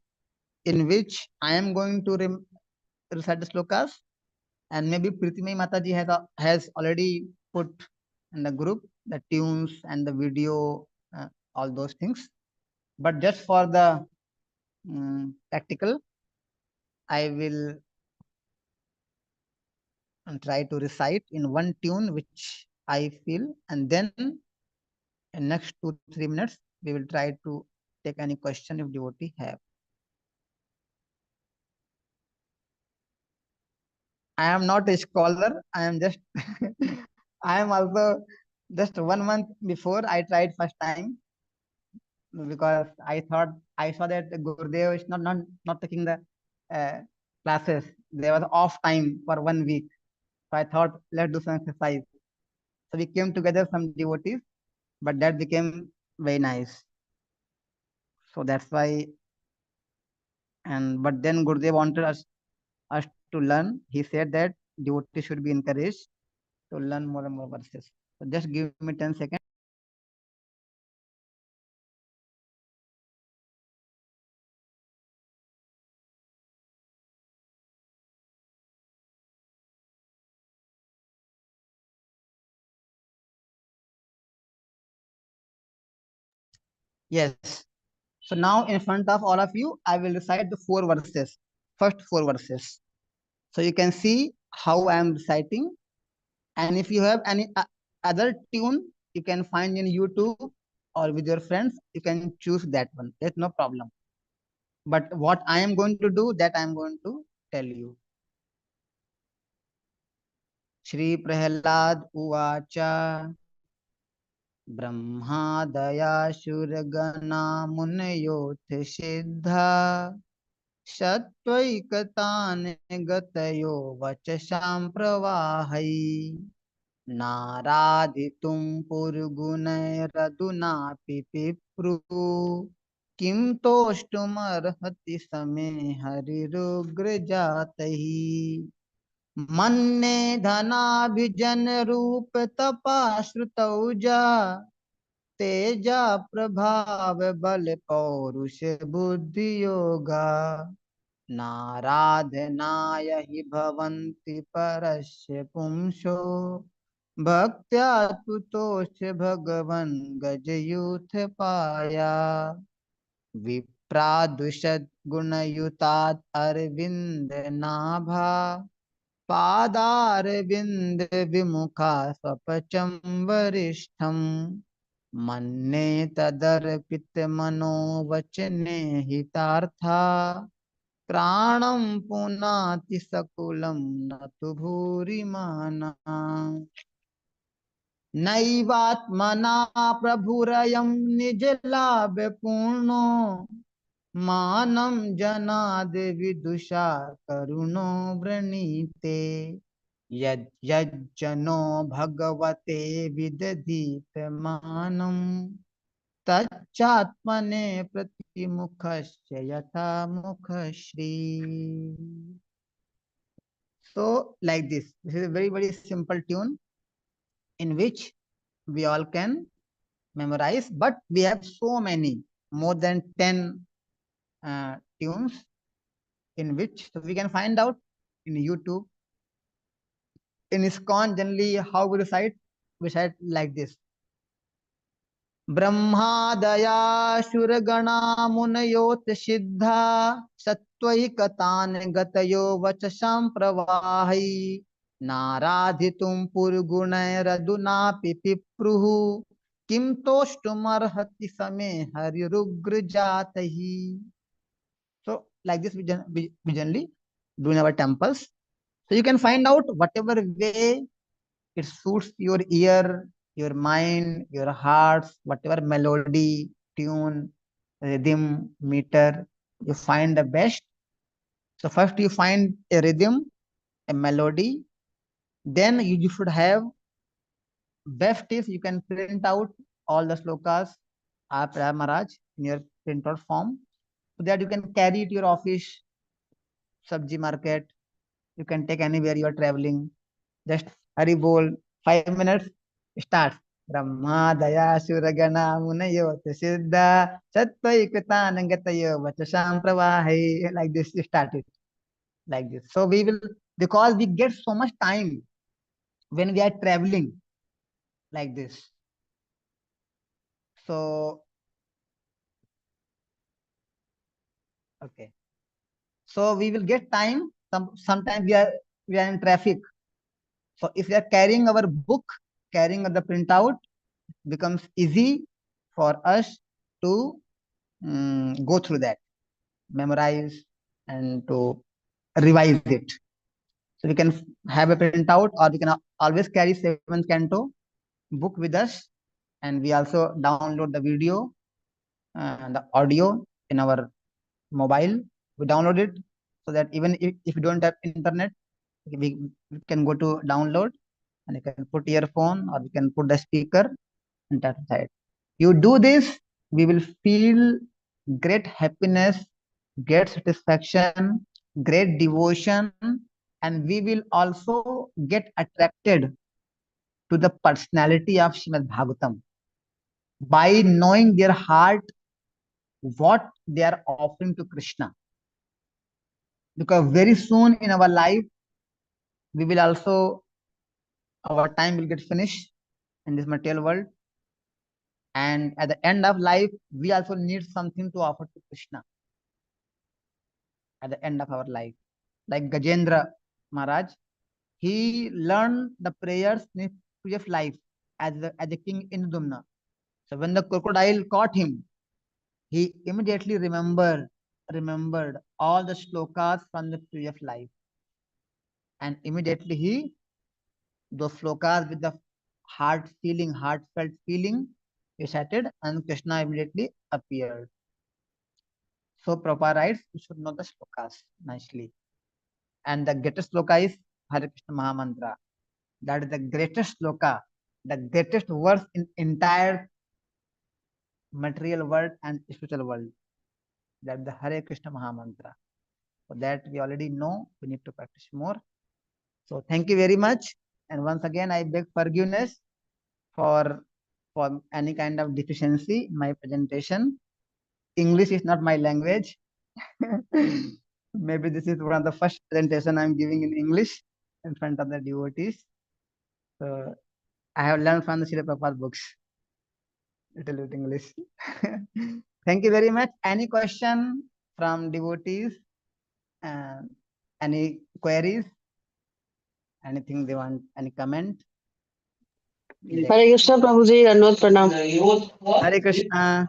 A: in which I am going to recite the slokas, and maybe Pritimai Mataji has already put in the group the tunes and the video, all those things. But just for the practical, I will try to recite in one tune which I feel, and then in next 2 3 minutes we will try to take any question if devotee have. I am not a scholar. I am just I am also just 1 month before I tried first time, because I thought I saw that Gurudev is not taking the uh, classes. There was off time for 1 week. So I thought, let's do some exercise. So we came together, some devotees, but that became very nice. So that's why, and but then Gurudev wanted us to learn. He said that devotees should be encouraged to learn more and more verses. So just give me 10 seconds. Yes. So now in front of all of you, I will recite the 4 verses, first 4 verses. So you can see how I am reciting. And if you have any other tune, you can find in YouTube or with your friends, you can choose that one. There's no problem. But what I am going to do, that I am going to tell you. Shri Prahlad Uvacha ब्रह्मादयाशुरगणा मुनयोऽथ सिद्धा सत्त्वैकतानगतयो वचसां प्रवाहै नाराधितुं पुर्गुणैरधुनापि पिप्रुः किं तोष्टुमर्हति समे हरिरुग्रजातैः मन्ये धनाभिजनरूपतपाश्रुतौजा तेजा प्रभाव बल पौरुष बुद्धि योगा नाराधनाय हि भवन्ति परस्य पुंसो भक्त्या तुतोष भगवन् गजयूथ पाया विप्रादुषद् गुणयुतात् अरविन्द नाभा पादारविन्द विमुखा स्वपचं वरिष्ठं मन्ये तदर्पितमनोवचने हितार्था प्राणं पुनाति सकुलं न तु भूरिमाना नैवात्मना प्रभुरयं निजलाभपूर्णो मानं जनाद् विदुषा करुणो वृणीते यज्जनो भगवते विदधीतमानं तच्चात्मने प्रतिमुखस्य यथा मुखश्री. So like this is a very very simple tune in which we all can memorize, but we have so many, more than 10 tunes in which, so we can find out in YouTube. In ISKCON, generally, how we recite like this. ब्रह्मादयाशुरगणा मुनयोत सिद्धा सत्त्वैकतान् गतयो वचसां प्रवाहै नाराधितुं पुर्गुणैरधुनापि पिप्रुः किं तोष्टुमर्हति समे हरिरुग्रजातैः. So like this we generally do in our temples. So you can find out whatever way it suits your ear, your mind, your hearts, whatever melody, tune, rhythm, meter, you find the best. So first you find a rhythm, a melody, then you should have, best is you can print out all the slokas of Maharaj in your printout form, so that you can carry it to your office, sabji market, you can take anywhere you are traveling. Just Hari Bol, 5 minutes, start. Brahma Daya Suragana Munayo Siddha Sattvaikata Nangatayo Vachasam Pravahi. Like this, you start it. Like this. So we will, because we get so much time when we are traveling like this. So, okay. So we will get time. Sometimes we are in traffic. So if we are carrying our book, carrying the printout, becomes easy for us to go through that, memorize, and to revise it. So we can have a printout, or we can always carry seventh canto book with us, and we also download the video and the audio in our mobile. We download it so that even if you don't have internet, we can go to download, and you can put earphone, or you can put the speaker and that side. You do this, we will feel great happiness, great satisfaction, great devotion, and we will also get attracted to the personality of Srimad Bhagavatam by knowing their heart, what they are offering to Krishna. Because very soon in our life, we will also, our time will get finished in this material world. And at the end of life, we also need something to offer to Krishna at the end of our life. Like Gajendra Maharaj, he learned the prayers in his previous life as a king in Dumna. So when the crocodile caught him, he immediately remembered all the shlokas from the previous life. And immediately those shlokas with the heartfelt feeling, recited, and Krishna immediately appeared. So Prabhupada writes, you should know the shlokas nicely. And the greatest sloka is Hare Krishna Mahamantra. That is the greatest sloka, the greatest verse in entire material world and spiritual world. That is the Hare Krishna Mahamantra. So that we already know, we need to practice more. So thank you very much. And once again, I beg forgiveness for any kind of deficiency in my presentation. English is not my language. Maybe this is one of the first presentation I'm giving in English in front of the devotees. So I have learned from the Srila Prabhupada books, little bit English. Thank you very much. Any question from devotees? Any queries? Anything they want? Any comment?
D: हरे कृष्ण प्रभु जी, धन्यवाद प्रणाम।
A: Hare Krishna.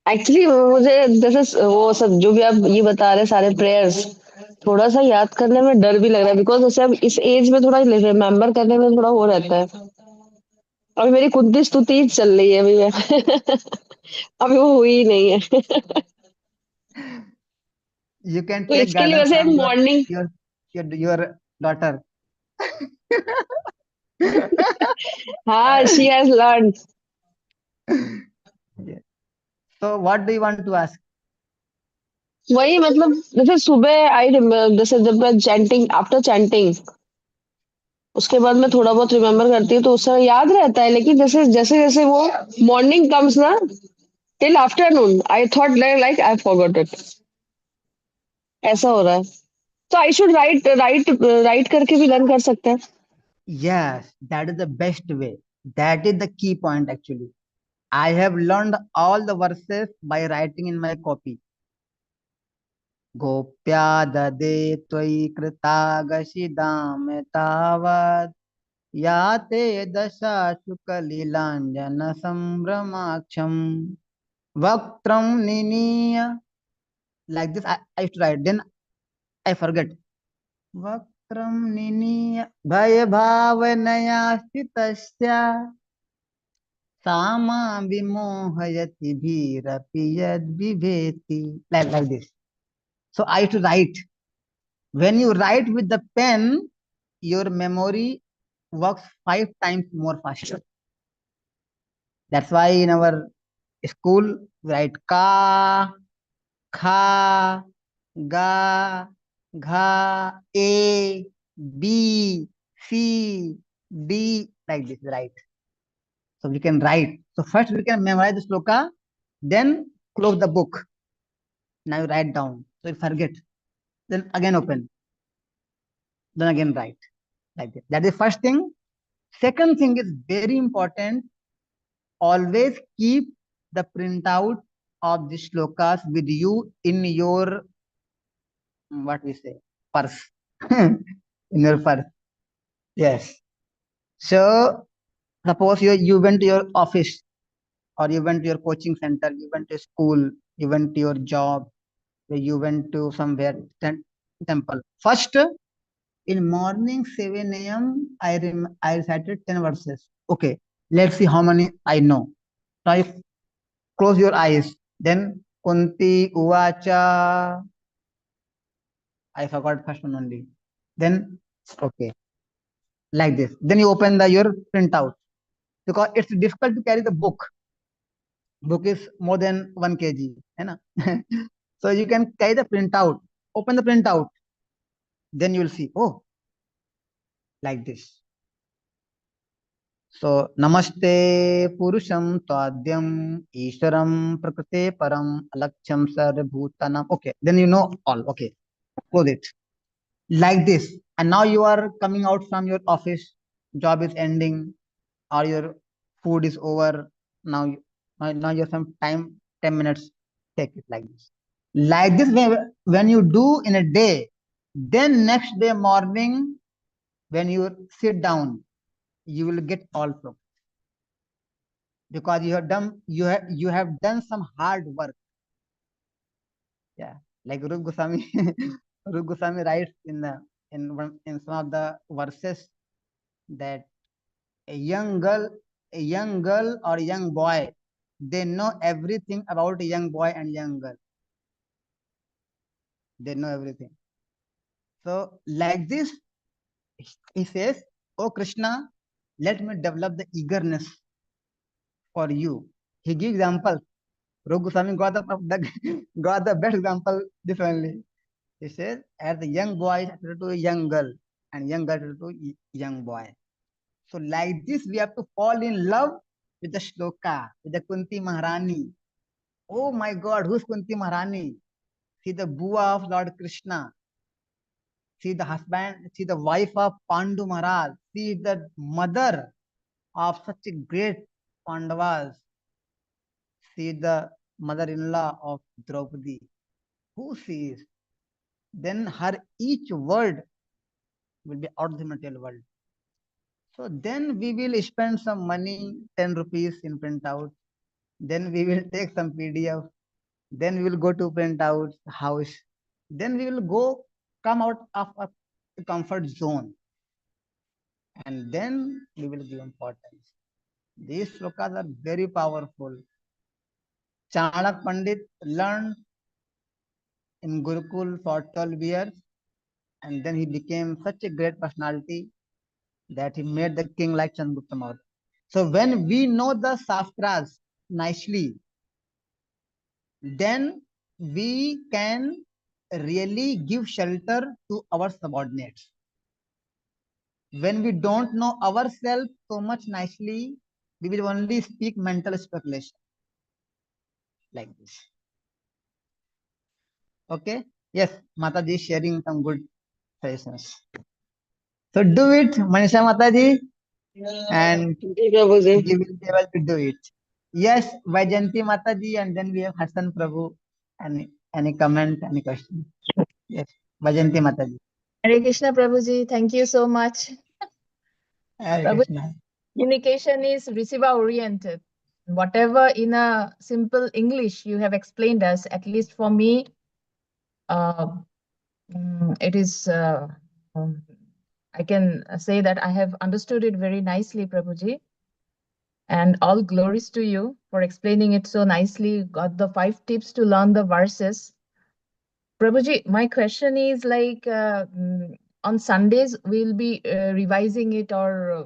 D: Actually मुझे जैसे वो सब जो भी आप ये बता रहे सारे प्रेयर्स थोड़ा सा याद करने में डर भी लग रहा है, बिकॉज जैसे अब इस एज में थोड़ा रिमेम्बर करने में थोड़ा वो रहता है। अभी मेरी कुंती स्तुति चल रही है अभी मैं अभी वो हुई ही नहीं है
A: You can
D: तो
A: take
D: इसके लिए
A: guidance
D: वैसे
A: from
D: मॉर्निंग
A: your daughter.
D: हाँ she has learn.
A: Yes. So what do you want to ask?
D: वही मतलब जैसे सुबह आई जैसे जब मैं चैंटिंग आफ्टर चैंटिंग उसके बाद मैं थोड़ा बहुत रिमेम्बर करती हूँ तो उस समय याद रहता है, लेकिन जैसे जैसे जैसे वो मॉर्निंग कम्स ना till afternoon I thought like I forgot it, ऐसा हो रहा है। तो I should write right right करके भी लर्न कर सकते हैं।
A: Yes, that is the best way. That is the key point actually. I have learned all the verses by writing in my copy. Gopya ददे त्वयि कृतागशिदाम तावत् या ते दशा शुकलीलाञ्जन सम्भ्रमाक्षम् वक्त्रं निनीय. Like this I used to write, then I forget. वक्त्रं निनीय भयभावनया स्थितस्य सामा विमोहयति धीरपि यद्विभेति. Like this. So I used to write. When you write with the pen, your memory works 5 times more faster. That's why in our school we write ka, kha, ga, gha, a, b, c, d, like this, right? So we can write. So first we can memorize the sloka, then close the book. Now you write down. So you forget. Then again open. Then again write. Like that. That is the first thing. Second thing is very important. Always keep the printout of the shlokas with you in your, what we say, purse. In your purse. Yes. So suppose you went to your office, or you went to your coaching center, you went to school, you went to your job, you went to somewhere temple. First, in morning 7 a.m. I recited 10 verses. Okay, let's see how many I know. Now you close your eyes. Then Kunti Uvacha. I forgot first one only. Then okay, like this. Then you open the your printout, because it's difficult to carry the book. Book is more than 1 kg, है ना? So you can carry the printout. Open the printout. Then you will see. Oh, like this. So namaste purusham tvadyam ishwaram prakrite param alaksham sarvabhutanam. Okay, then you know all. Okay, close it. Like this. And now you are coming out from your office, job is ending, or your food is over. Now now you have some time, 10 minutes, take it like this. Like this, when you do in a day, then next day morning, when you sit down, you will get all from, because you have done some hard work. Yeah, like Rup Goswami. Rup Goswami writes in some of the verses that a young girl, or a young boy, they know everything about a young boy and young girl. They know everything. So like this, he says, "Oh Krishna, let me develop the eagerness for you." He gives examples. Rup Goswami got got the best example. This only. He says, as the young boy is attracted to a young girl, and young girl attracted to a young boy. So like this, we have to fall in love with the shloka, with the Kunti Maharani. Oh my God, who's Kunti Maharani? She the Bua of Lord Krishna. She the husband, she the wife of Pandu Maharaj. She is the mother of such a great Pandavas. She is the mother-in-law of Draupadi. Who she is? Then her each word will be out of the material world. So then we will spend some money, 10 rupees in printout. Then we will take some PDF. Then we will go to printout house. Then we will go come out of a comfort zone. And then we will give importance. These slokas are very powerful. Chanak Pandit learned in Gurukul for 12 years, and then he became such a great personality that he made the king like Chandragupta Maurya. So when we know the Shastras nicely, then we can really give shelter to our subordinates. When we don't know ourselves so much nicely, we will only speak mental speculation like this. Okay? Yes, Mataji is sharing some good suggestions. So do it, Manisha Mataji, and
D: ji Prabhu ji
A: we will be able to do it. Yes, Vajanti Mataji, and then we have Hassan Prabhu. Any comment, any question? Yes, Vajanti Mataji.
E: Hare Krishna Prabhuji, thank you so much.
A: Hare
E: Prabhu,
A: Krishna.
E: communication is receiver oriented. Whatever in a simple English you have explained us, at least for me, it is, I can say that I have understood it very nicely, Prabhuji. And all glories to you for explaining it so nicely. Got the 5 tips to learn the verses. Prabhuji, my question is like on Sundays we'll be revising it, or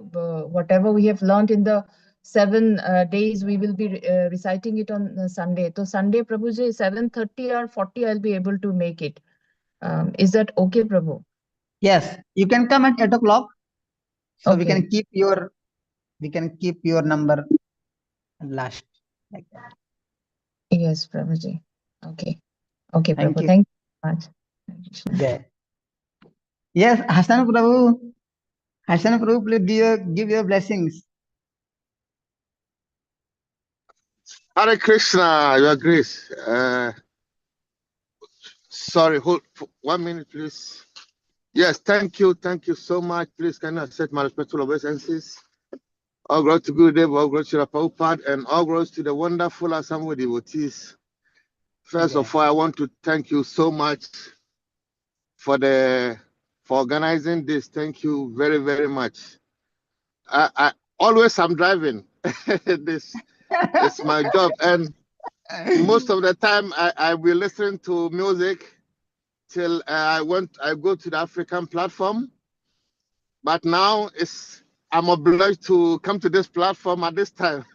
E: whatever we have learned in the 7 days we will be reciting it on Sunday. So Sunday, Prabhuji, 7:30 or 40 I'll be able to make it. Is that okay, Prabhu?
A: Yes, you can come at 8 o'clock. So we
E: Okay.
A: can keep your number last like that.
E: Yes, Prabhuji. Okay. Okay,
A: Thank
E: Prabhu.
A: you.
E: Thank you so much. Hare Krishna.
A: Jai. Yes, Hassan Prabhu. Hassan Prabhu, please give your blessings.
F: Hare Krishna, Your Grace. Sorry, hold for 1 minute, please. Yes, thank you so much. Please, can I accept my respectful obeisances? All glory to Gurudev, all glory to the Prabhupada, and all glory to the wonderful assembly devotees. First of all, I want to thank you so much for organizing this. Thank you very, very much. I always I'm driving. This is my job, and most of the time I will listen to music till I go to the African platform. But now I'm obliged to come to this platform at this time.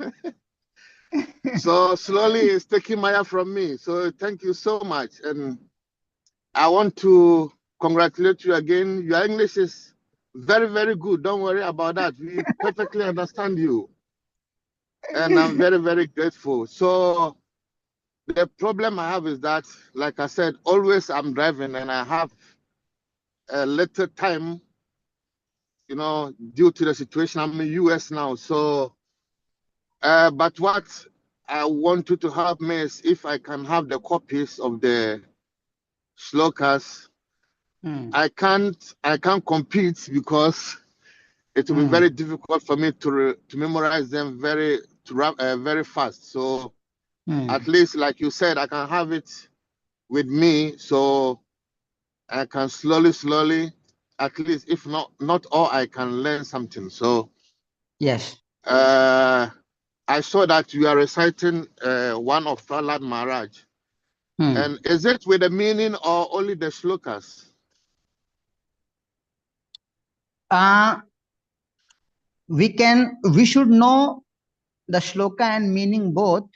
F: So slowly it's taking Maya from me. So thank you so much. And I want to congratulate you again. Your English is very, very good. Don't worry about that. We perfectly understand you. And I'm very, very grateful. So the problem I have is that, like I said, always I'm driving and I have a little time, due to the situation. I'm in the US now. So, but what I want you to help me is if I can have the copies of the shlokas. I can't compete because it will be very difficult for me to memorize them very fast. So at least, like you said, I can have it with me, so I can slowly, at least if not all, I can learn something. So
A: Yes.
F: I saw that you are reciting one of Prahlad Maharaj. And is it with the meaning or only the shlokas?
A: We should know the shloka and meaning both.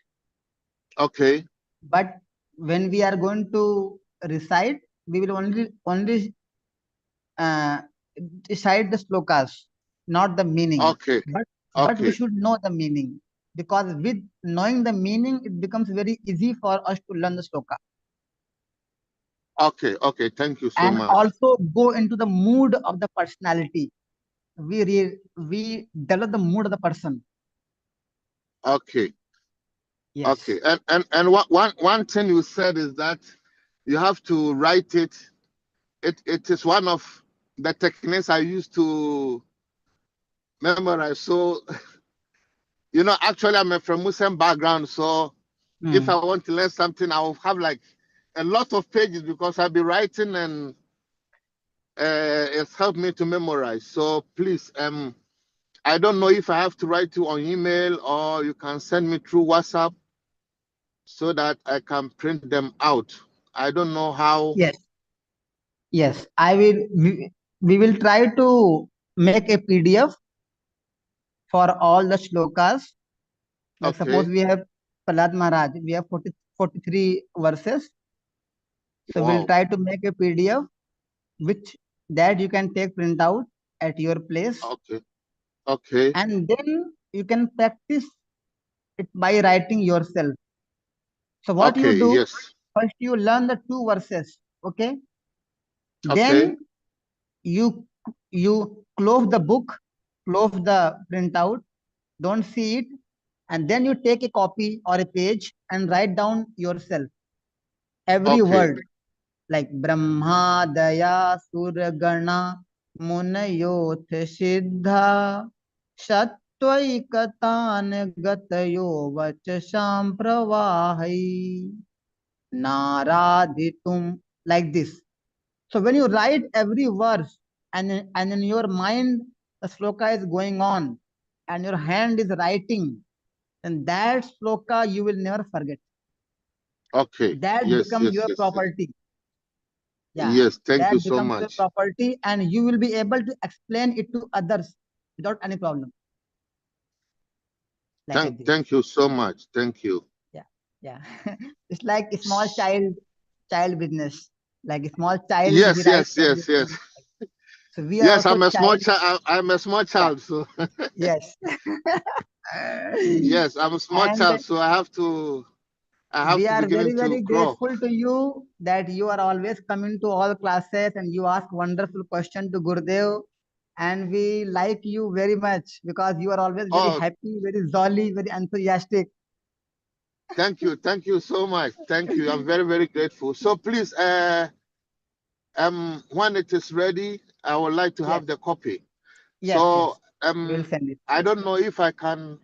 F: Okay.
A: But when we are going to recite, we will only recite the shlokas, not the meaning.
F: Okay.
A: But we should know the meaning, because with knowing the meaning, it becomes very easy for us to learn the shloka.
F: Okay. Thank you so much.
A: And also go into the mood of the personality. We develop the mood of the person.
F: Okay.
A: Yes.
F: Okay. And one thing you said is that you have to write it. It is one of the techniques I used to memorize. So, actually, I'm from Muslim background. So, if I want to learn something, I will have like a lot of pages because I'll be writing, and it's helped me to memorize. So, please, I don't know if I have to write you on email or you can send me through WhatsApp so that I can print them out. I don't know how.
A: Yes, I will. We will try to make a PDF for all the shlokas. Like suppose
F: Okay.
A: we have Prahlad Maharaj, we have 43 verses. So we'll
F: Wow.
A: try to make a PDF which that you can take print out at your place,
F: Okay. Okay.
A: and then you can practice it by writing yourself. So what you
F: Okay.
A: do,
F: Yes.
A: first you learn the two verses, okay?
F: Okay.
A: Then you close the book, close the printout, don't see it, and then you take a copy or a page and write down yourself every
F: Okay.
A: word, like Brahma, Daya, Surgana, Munayoth, Siddha, Shatvaikatan, Gatayo, Vachasham Pravahai, Naradhitum, like this. So when you write every verse and in your mind the sloka is going on and your hand is writing, then that sloka you will never forget.
F: Okay.
A: That
F: Yes.
A: becomes
F: Yes.
A: your
F: Yes. Yes.
A: property. Yeah,
F: Yes. Thank you
A: that
F: so
A: becomes your
F: much.
A: property, and you will be able to explain it to others without any problem. Like this.
F: Thank you so much. Thank you.
A: Yeah, yeah. It's like a small child business. Like a small child, he
F: Yes.
A: writes
F: Yes. Yes. Yes.
A: everything. So we are
F: Yes.
A: also
F: I'm a small
A: child.
F: child. I'm a small
A: Yeah.
F: child. So
A: Yes.
F: yes, I'm a small
A: And
F: child. So I have
A: we
F: to
A: are
F: beginning
A: very,
F: to
A: very
F: grow.
A: grateful to you that you are always coming to all classes and you ask wonderful question to Gurudev. And we like you very much because you are always very
F: Oh,
A: happy, very jolly, very enthusiastic.
F: thank you so much. Thank you. I'm very, very grateful. So please, when it is ready, I would like to
A: Yes,
F: have the copy.
A: yes,
F: So
A: yes. We'll send it.
F: I don't know if I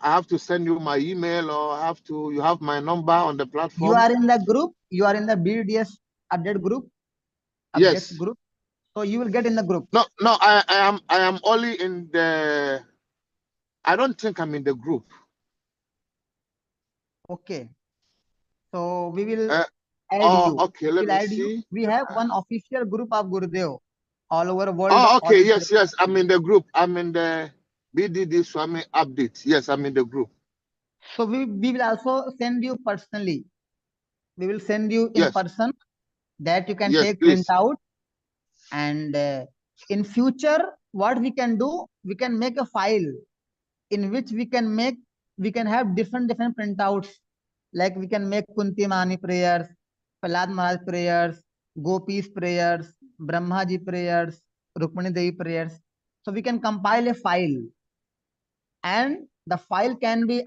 F: have to send you my email or you have my number on the
A: You
F: platform.
A: are in the group, you are in the BDS update group, updates
F: Yes.
A: group. So you will get in the group.
F: No, I am only in the, I don't think I'm in the group.
A: Okay. So we will
F: Uh,
A: add
F: oh,
A: you.
F: okay, let
A: We'll
F: me
A: add you.
F: see.
A: We have one official group of Gurudev all over world,
F: Oh,
A: all
F: okay.
A: in
F: Yes, yes. I'm
A: Telegram.
F: in the group. I'm in the BDD Swami update. Yes, I'm in the group.
A: So we will also send you personally. We will send you in
F: Yes,
A: person that you can
F: yes,
A: take print
F: please.
A: out. And in future, what we can do, we can make a file in which we can have different printouts. Like we can make Kunti Mani prayers, Prahlad Maharaj prayers, Gopis prayers, Brahmaji prayers, Rukmani Devi prayers. So we can compile a file, and the file can be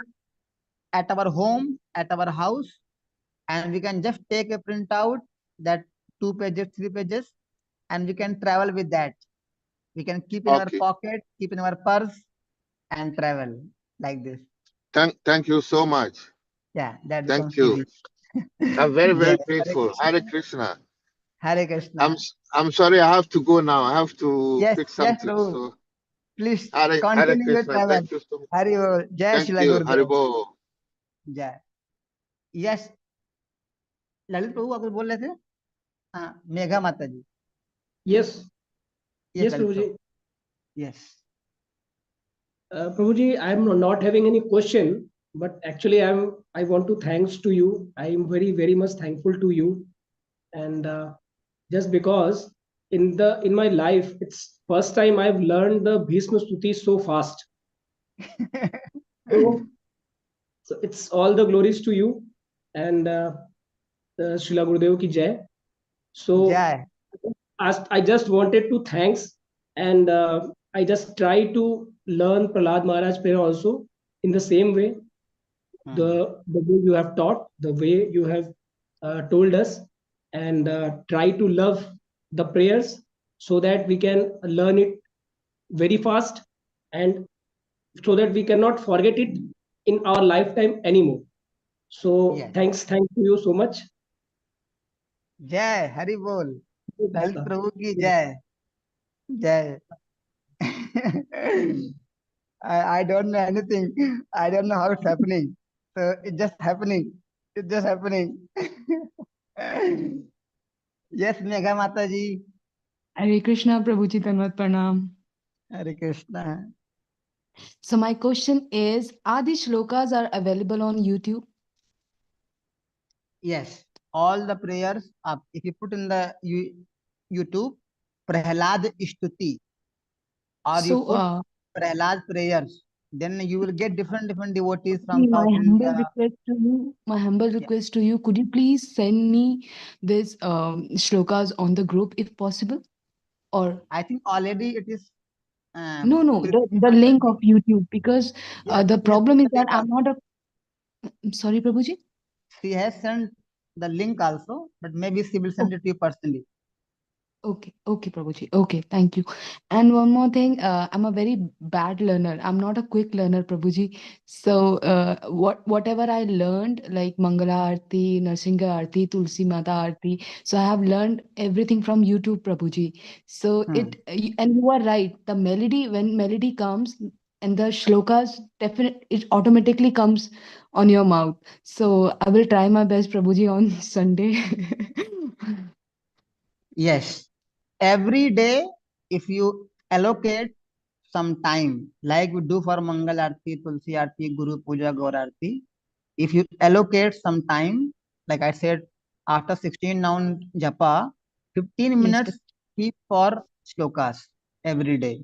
A: at our home, at our house, and we can just take a printout that 2 pages, 3 pages, and we can travel with that. We can keep in our
F: Okay.
A: pocket, keep in our purse, and travel like this.
F: Thank you so much.
A: Yeah, that
F: Thank
A: becomes
F: you.
A: easy.
F: I'm very,
A: Jai
F: very
A: Hare
F: grateful.
A: Krishna.
F: Hare Krishna.
A: Hare
F: I'm
A: Krishna.
F: I'm sorry, I have to go now. I have to
A: Yes,
F: pick
A: yes,
F: something.
A: Prabhu.
F: So
A: Please
F: Hare
A: continue your
F: Krishna.
A: travel.
F: Thank you so much.
A: Hari Bol. Jai
F: Thank
A: Shila
F: you.
A: Gurudev.
F: Haribo.
A: Jai. Yes, Lalit प्रभु आप कुछ बोल रहे थे. हाँ, मेघा माता जी.
G: Yes,
A: Yes,
G: yes,
A: Lalit
G: Prabhuji.
A: Prabhu. Yes.
G: Prabhuji, I'm not having any question, but actually, I want to thanks to you. I am very, very much thankful to you, and just because in my life, it's first time I've learned the Bhishma Stuti so fast. So, so it's all the glories to you, and Srila Gurudev ki jai. So
A: Jai.
G: I just wanted to thanks, and I just try to learn Prahlad Maharaj prayer also in the same way, the way you have taught, the way you have told us, and try to love the prayers so that we can learn it very fast, and so that we cannot forget it in our lifetime anymore. So
A: Yes.
G: thanks to you so much.
A: जय हरि बोल, ललित प्रभु की जय जय. I don't know anything. I don't know how it's happening. So it's just happening. It's just happening. Yes, Megha Mata ji.
B: Hare Krishna, Prabhuji, Tanvat Pranam.
A: Hare Krishna.
B: So my question is, are these shlokas are available on YouTube?
A: Yes, all the prayers up. If you put in the YouTube, Prahlad Stuti, or you
B: So,
A: put Prahlad prayers, then you will get different devotees from
B: my
A: South
B: humble
A: India.
B: request to you,
A: Yeah,
B: could you please send me this shlokas on the group if possible? Or
A: I think already it is
B: no, no,
A: Prithvi
B: the link
A: Mataji.
B: of YouTube, because
A: Yes,
B: the
A: she has
B: problem
A: sent
B: is
A: the
B: that
A: link
B: I'm
A: also.
B: not a. Sorry, Prabhuji.
A: She has sent the link also, but maybe she will send it to you personally.
B: Okay, okay, Prabhuji. Okay, thank you. And one more thing, I'm a very bad learner. I'm not a quick learner, Prabhuji. So, whatever I learned, like Mangala Aarti, Narsinga Aarti, Tulsi Mata Aarti, so I have learned everything from YouTube, Prabhuji. So
A: Hmm.
B: and you are right. The melody, when melody comes, and the shlokas, definitely, it automatically comes on your mouth. So I will try my best, Prabhuji, on Sunday.
A: Yes, every day, if you allocate some time, like we do for Mangal Aarti, Tulsi Aarti, Guru Puja, Gaur Aarti, if you allocate some time, like I said, after 16 round japa, 15
B: Yes,
A: minutes keep for shlokas every day.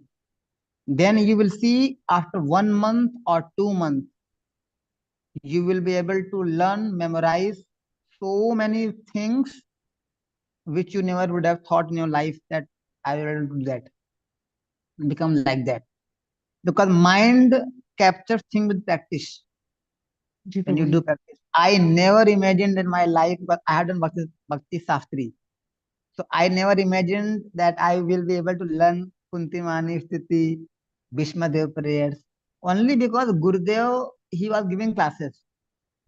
A: Then you will see after 1 month or 2 months, you will be able to learn, memorize so many things which you never would have thought in your life that I will do that, become like that. Because mind captures things with practice.
B: Ji,
A: When you
B: Prabhuji.
A: do practice, I never imagined in my life, but I had done Bhakti Sastri. So I never imagined that I will be able to learn Kunti Mani Sthiti, Bhishma Dev prayers, only because Gurudev, he was giving classes.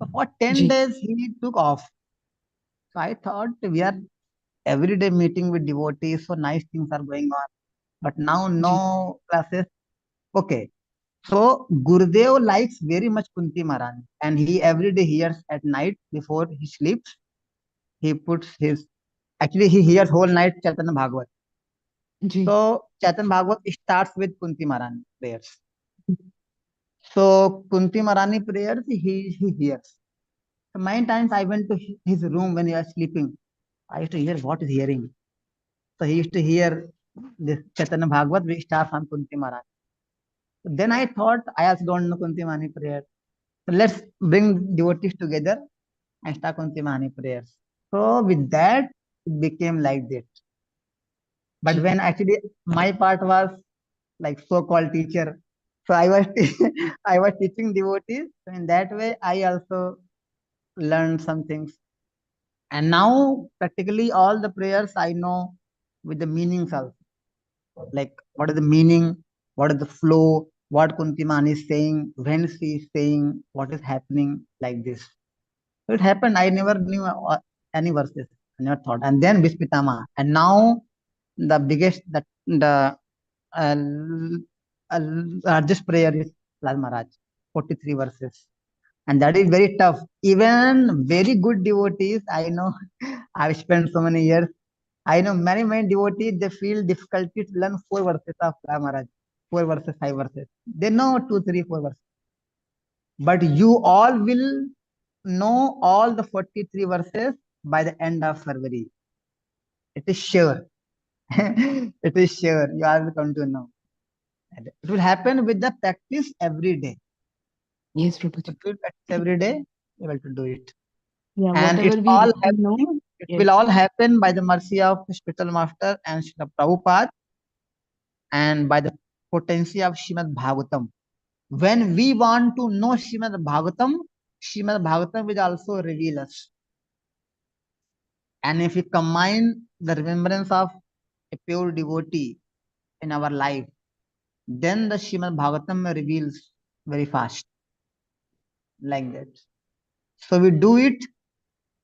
A: So for 10
B: Ji.
A: days, he took off. So I thought we are every day meeting with devotees, so nice things are going on. But now
B: Ji.
A: no classes. Okay. So Gurudev likes very much Kunti Maharani, and he every day hears at night before he sleeps. He puts his actually he hears whole night Chaitanya Bhagavat.
B: Ji.
A: So Chaitanya Bhagavat starts with Kunti Maharani prayers. So Kunti Maharani prayers he hears. So many times I went to his room when he was sleeping. I used to hear what is hearing. So he used to hear this Chaitanya Bhagavat which starts on Kunti Maharani. So then I thought I also don't know Kunti Maharani prayer. So let's bring devotees together and start Kunti Maharani prayers. So with that it became like that. But
B: Ji.
A: when actually my part was like so-called teacher, so I was I was teaching devotees. So in that way, I also learned some things. And now practically all the prayers I know with the meanings also. Like what is the meaning, what is the flow, what Kuntiman is saying, when she is saying, what is happening like this. So it happened. I never knew any verses. I never thought. And then Bispitama. And now the biggest, the uh, largest prayer is Lal Maharaj, 43 verses. And that is very tough. Even very good devotees, I know, I've spent so many years. I know many devotees, they feel difficulty to learn 4 verses of Lal Maharaj, 4 verses, 5 verses. They know 2, 3, 4 verses. But you all will know all the 43 verses by the end of February. It is sure. It is sure. You all will come to know. And it will happen with the practice every day.
B: Yes,
A: If
B: Prabhuji.
A: you practice every day, you will to do it.
B: Yeah,
A: And
B: whatever
A: it's
B: we
A: all
B: read, we know.
A: happening. It
B: Yes.
A: will all happen by the mercy of spiritual master and Srila Prabhupada and by the potency of Srimad Bhagavatam. When we want to know Srimad Bhagavatam will also reveal us. And if we combine the remembrance of a pure devotee in our life, then the Srimad Bhagavatam reveals very fast, like that. So we do it,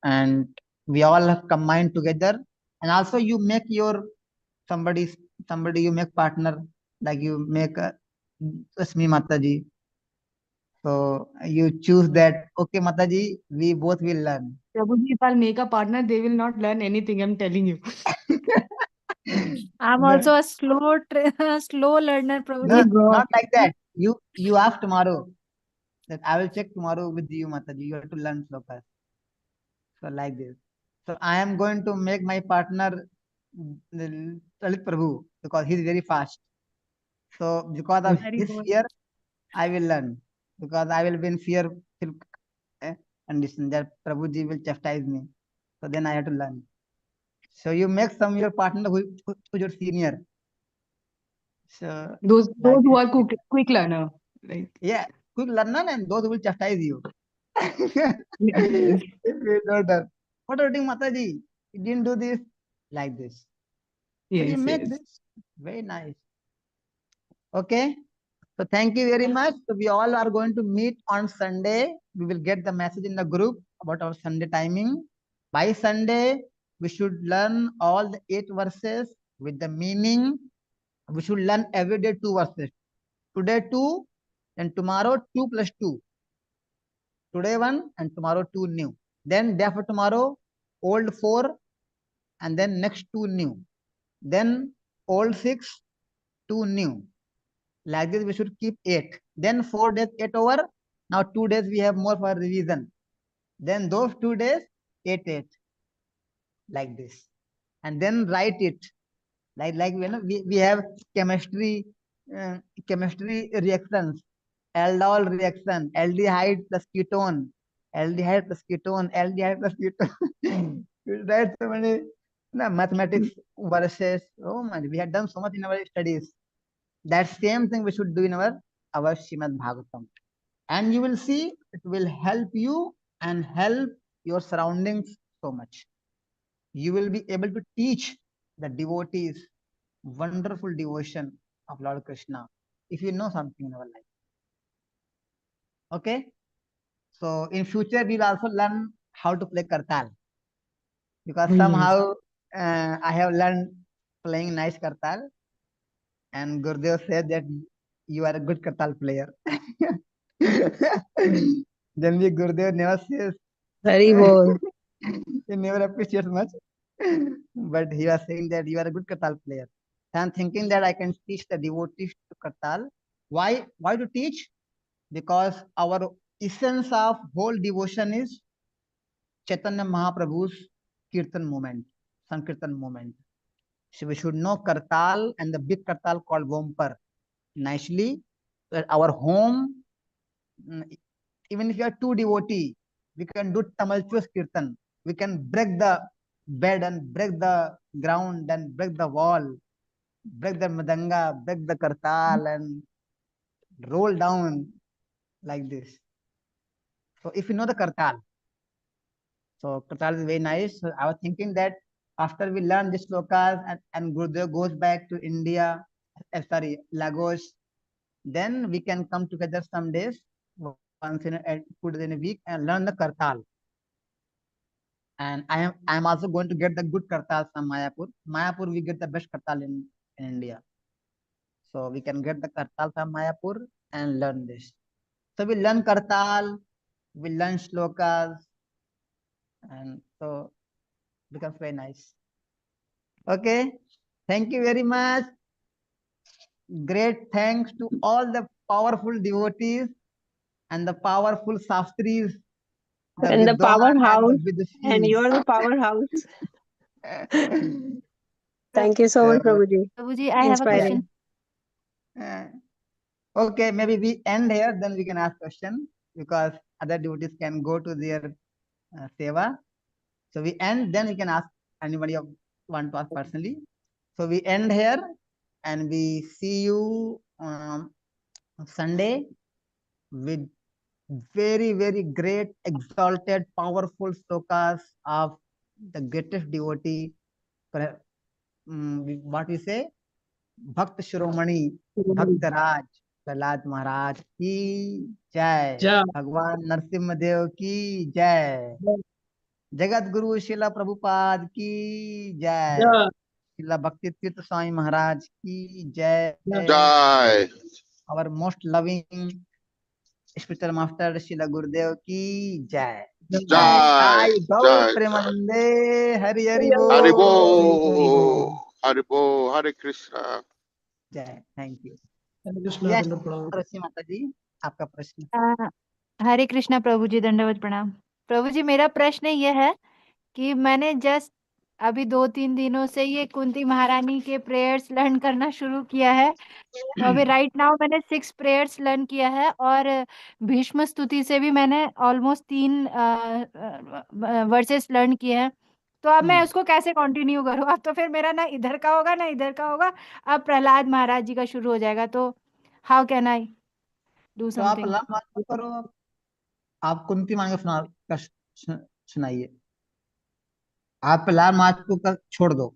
A: and we all have combined together. And also you make your somebody you make partner, like you make Asmi Mataji. So you choose that, okay, Mataji, we both will learn.
B: Prabhuji, if I'll make a partner, they will not learn anything, I'm telling you.
C: I'm
A: No,
C: also a slow learner,
A: no,
B: Oh
C: Prabhuji.
B: God.
A: not like that. You ask tomorrow that I will check tomorrow with you, Mataji. You have to learn slokas. So like this. So I am going to make my partner Lalit Prabhu because he's very fast. So because of
C: Very
A: his
C: good.
A: fear, I will learn. Because I will be in fear condition that Prabhuji will chastise me. So then I have to learn. So you make some your partner who's your senior. So
B: Those
A: like
B: who
A: this.
B: are quick learner. Like,
A: Yeah, quick learner and those who will chastise you.
B: yes, yes.
A: If you don't done. What are you doing, Mataji? You didn't do this like this. So you
B: Yes,
A: make
B: yes.
A: this very nice. Okay. So thank you very much. So we all are going to meet on Sunday. We will get the message in the group about our Sunday timing. By Sunday, we should learn all the 8 verses with the meaning. We should learn every day 2 verses. Today 2, and tomorrow 2 plus 2. Today 1 and tomorrow 2 new. Then day after tomorrow, old 4 and then next 2 new. Then old 6, 2 new. Like this, we should keep 8. Then 4 days, 8 over. Now 2 days we have more for revision. Then those 2 days, 8, 8. Like this. And then write it. Like we have chemistry uh, chemistry reactions. Aldol reaction, aldehyde plus ketone, aldehyde plus ketone, aldehyde plus ketone. We write so many mathematics verses. Oh man, we have done so much in our studies. That same thing we should do in our Srimad Bhagavatam. And you will see it will help you and help your surroundings so much. You will be able to teach the devotees wonderful devotion of Lord Krishna if you know something in our life. Okay. So in future we'll also learn how to play kartal because
B: Yes.
A: somehow I have learned playing nice kartal, and Gurudev said that you are a good kartal player. Generally, Gurudev never says,
D: Hari bol.
A: he never appreciates much, but he was saying that you are a good kartal player. So I'm thinking that I can teach the devotees to kartal. Why? Why to teach? Because our essence of whole devotion is Chaitanya Mahaprabhu's Kirtan movement, Sankirtan movement. So we should know Kartal and the big Kartal called Vompar nicely. At our home, mm, even if you are too devotee, we can do tumultuous Kirtan. We can break the bed and break the ground and break the wall, break the madanga, break the Kartal and roll down like this. So if you know the Kartal, so Kartal is very nice. So I was thinking that after we learn this slokas and Gurudev goes back to India, sorry, Lagos, then we can come together some days, once in a 2 days in a week, and learn the Kartal. And I am also going to get the good Kartal from Mayapur. Mayapur we get the best Kartal in India. So we can get the Kartal from Mayapur and learn this. So we learn Kartal, we learn slokas, and so becomes very nice. Okay. Thank you very much. Great thanks to all the powerful devotees and the powerful Shastris, the
D: And the
A: Vidwan and the
D: powerhouse. And you
A: Vidshis.
D: are the powerhouse. Thank you so much,
A: So,
D: Prabhuji.
C: Prabhuji, I have a
A: yeah.
D: Inspiring.
C: question.
A: Okay, maybe we end here, then we can ask question because other devotees can go to their seva. So we end, then we can ask anybody of want to ask personally. So we end here and we see you Sunday with very, very great, exalted, powerful slokas of the greatest devotee what we say, भक्त शिरोमणि भक्त राज प्रहलाद महाराज की जय।
G: जय
A: भगवान नरसिम्हा देव की जय। जगत गुरु शिला प्रभुपाद की जय।
G: जय
A: शिला भक्ति तीर्थ स्वामी महाराज की जय।
F: Jai.
A: our most loving spiritual master शिला गुरुदेव की जय।
G: जय।
F: Jai.
A: आई गौर
F: Jai. Jai.
A: प्रेमानंदे। हरि हरि
F: Haribo.
A: बोल।
F: Haribo. Hare Krishna.
A: जय। Thank you.
G: Hare Krishna
A: yes
G: दंड प्रणाम।
A: तुलसी माता जी, आपका प्रश्न।
H: हरे कृष्णा प्रभु जी, दंडवत प्रणाम। प्रभु जी, मेरा प्रश्न यह है कि मैंने जस्ट अभी 2-3 दिनों से ये कुंती महारानी के प्रेयर्स लर्न करना शुरू किया है। तो अभी राइट नाउ मैंने 6 प्रेयर्स लर्न किया है, और भीष्म स्तुति से भी मैंने ऑलमोस्ट 3 वर्सेस लर्न किए हैं। तो अब मैं उसको कैसे कंटिन्यू करूँ? अब तो फिर मेरा ना इधर का होगा ना इधर का होगा। अब प्रहलाद महाराज जी का शुरू हो जाएगा, तो हाउ कैन आई डू
A: तो आप
H: समथिंग?
A: अल्लाह माफ करो, आप कुंती मान के सुनाइए। आप प्रहलाद माच को छोड़ दो।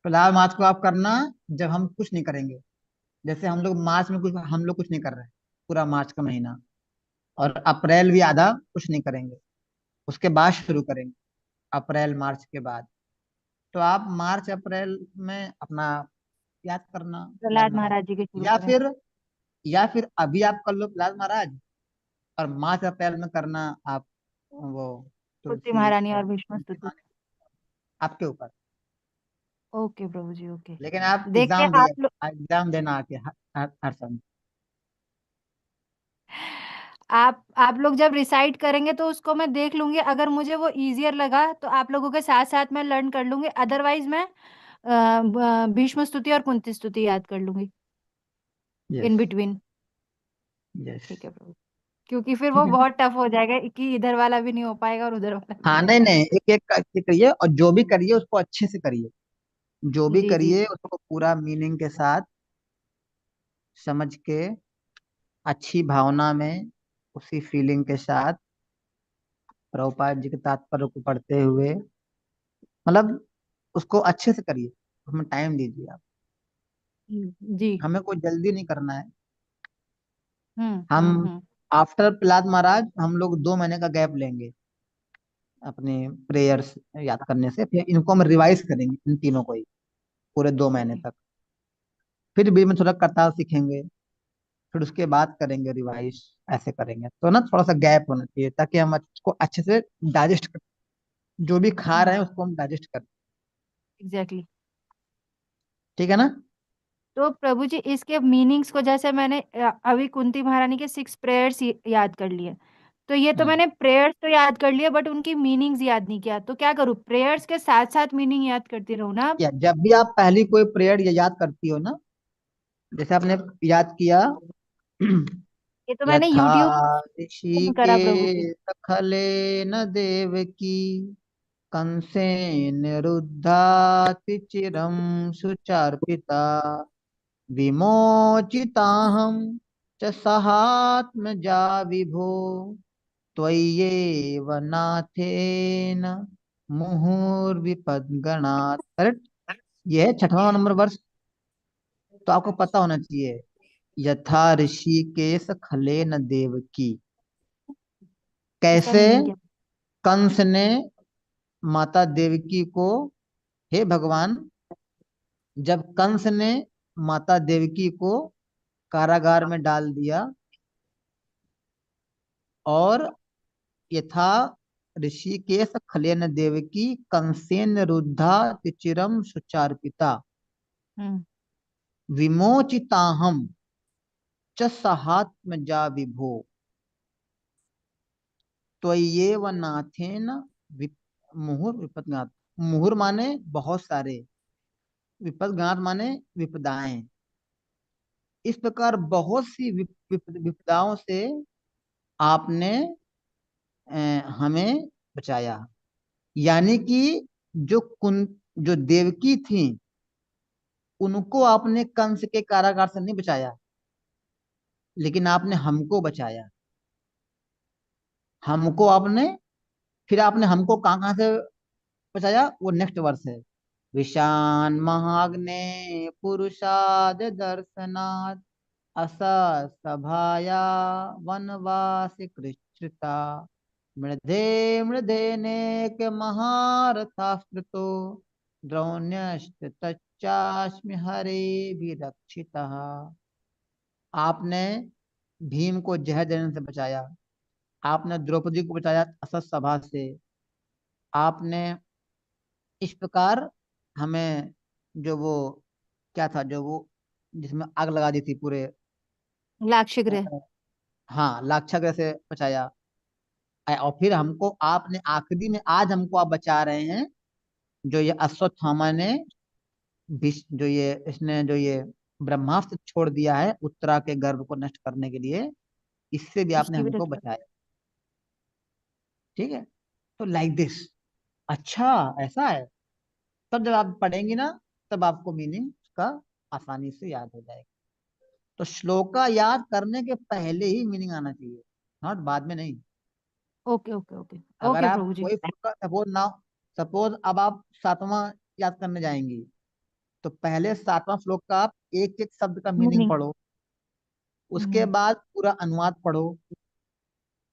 A: प्रहलाद माच को आप करना जब हम कुछ नहीं करेंगे। जैसे हम लोग मार्च में कुछ, हम लोग कुछ नहीं कर रहे हैं पूरा मार्च का महीना, और अप्रैल भी आधा कुछ नहीं करेंगे, उसके बाद शुरू करेंगे, अप्रैल मार्च के बाद। तो आप मार्च अप्रैल में अपना याद करना प्रहलाद
H: प्रहलाद
A: महाराज,
H: महाराज जी के शुरू
A: या
H: करें।
A: फिर या फिर अभी आप कर लो प्रहलाद महाराज, और मार्च अप्रैल में करना आप वो
H: कुंती
A: तुलसी
H: महारानी और भीष्म
A: तुलसी
H: स्तुति।
A: माने, आपके ऊपर।
H: ओके प्रभु जी, ओके।
A: लेकिन आप
H: देखिए
A: एग्जाम दिए,
H: आप लोग
A: एग्जाम देना आके हर समय।
H: आप लोग जब रिसाइट करेंगे तो उसको मैं देख लूंगी। अगर मुझे वो इजियर लगा तो आप लोगों के साथ साथ मैं लर्न कर लूंगी, अदरवाइज मैं भीष्म स्तुति और कुंती स्तुति याद कर लूंगी
A: यस।
H: In between.
A: यस।
H: ठीक है प्रभु, क्योंकि फिर
A: ठीक
H: वो
A: है ना।
H: बहुत टफ हो जाएगा कि इधर वाला भी नहीं हो पाएगा और उधर वाला भी
A: हाँ,
H: नहीं हो
A: नहीं
H: पाएगा।
A: नहीं, एक एक करके करिए, और जो भी करिए उसको अच्छे से करिए। जो भी
H: जी जी
A: करिए उसको पूरा मीनिंग के साथ समझ के, अच्छी भावना में, उसी फीलिंग के साथ, प्रभुपाद जी के तात्पर्य को पढ़ते हुए, मतलब उसको अच्छे से करिए। हमें टाइम दीजिए आप।
H: जी।
A: हमें कोई जल्दी नहीं करना है।
H: हम्म
A: हम
H: हम्म हम्म
A: आफ्टर प्रहलाद महाराज हम लोग 2 महीने का गैप लेंगे अपने प्रेयर्स याद करने से। फिर इनको हम रिवाइज करेंगे, इन तीनों को ही पूरे 2 महीने
H: ओके।
A: तक। फिर बीच में थोड़ा करतार सीखेंगे, फिर उसके बाद करेंगे रिवाइज। ऐसे करेंगे तो ना थोड़ा सा गैप होना चाहिए, ताकि हम उसको अच्छे से डाइजेस्ट कर, जो भी खा रहे हैं उसको हम डाइजेस्ट करें।
H: एग्जैक्टली।
A: ठीक है ना।
H: तो प्रभु जी, इसके मीनिंग्स को जैसे मैंने अभी कुंती महारानी के 6 प्रेयर्स याद कर लिए, तो ये तो
A: हम्म।
H: मैंने प्रेयर्स तो याद कर लिए, बट उनकी मीनिंग्स याद नहीं किया। तो क्या करूँ? प्रेयर्स के साथ साथ मीनिंग याद करती रहूँ ना अब?
A: या जब भी आप पहली कोई प्रेयर याद करती हो ना, जैसे आपने याद किया,
H: ये तो मैंने
A: यथा
H: यूट्यूब करा प्रभु जी।
A: ऋषिकेश खले न देव की कंसेन रुद्धाति चिरम सुचार्पिता विमोचिताहं च सहात्मजा विभो त्वय्येव नाथेन मुहुर्विपद्गणात्। करेक्ट। ये है 6वां नंबर वर्ष। तो आपको पता होना चाहिए, यथा ऋषिकेश खले न देव की।
H: इसका
A: कैसे
H: मीनिंग क्या?
A: कंस ने माता देवकी को, हे भगवान, जब कंस ने माता देवकी को कारागार में डाल दिया, और यथा ऋषिकेश खलेन देवकी कंसेन रुद्धा चिरम सुचार्पिता
H: हम्म
A: विमोचिताहम च सहात्मजा विभो त्वय्येव नाथेन मुहुर विपदगात। मुहुर माने बहुत सारे, विपदगात माने विपदाएं। इस प्रकार बहुत सी विपदाओं से आपने हमें बचाया। यानी कि जो कुन जो देवकी थी, उनको आपने कंस के कारागार से नहीं बचाया, लेकिन आपने हमको बचाया। हमको आपने, फिर आपने हमको कहाँ कहाँ से बचाया, वो नेक्स्ट वर्स है। विशान महाग्ने पुरुषाद दर्शनात् अस सभाया वनवासी कृच्छ्रिता मृधे मृधेनेक महारथास्मृतो द्रोण्यश्च तच्चास्मि हरे विरक्षितः। आपने भीम को जहर देने से बचाया, आपने द्रौपदी को बचाया असत सभा से, आपने इस प्रकार हमें जो वो क्या था, जो वो जिसमें आग लगा दी थी पूरे
H: लाक्षागृह।
A: हाँ लाक्षागृह से बचाया। और फिर हमको आपने आखिरी में आज हमको आप बचा रहे हैं, जो ये अश्वत्थामा ने जो ये इसने जो ये ब्रह्मास्त्र छोड़ दिया है उत्तरा के गर्भ को नष्ट करने के लिए, इससे भी आपने
H: उसकी भी
A: हमको
H: रक्षा।
A: बचाया। ठीक है, तो लाइक दिस। अच्छा, ऐसा है। तब जब आप पढ़ेंगी ना, तब आपको मीनिंग उसका आसानी से याद हो जाएगा। तो श्लोका याद करने के पहले ही मीनिंग आना चाहिए, नॉट बाद में नहीं।
H: ओके ओके ओके
A: अगर
H: ओके
A: आप
H: प्रभु जी।
A: कोई सपोज अब आप सातवां याद करने जाएंगी, तो पहले सातवां श्लोक का आप एक एक शब्द का मीनिंग
H: मीनिंग।
A: पढ़ो, उसके बाद पूरा अनुवाद पढ़ो, हो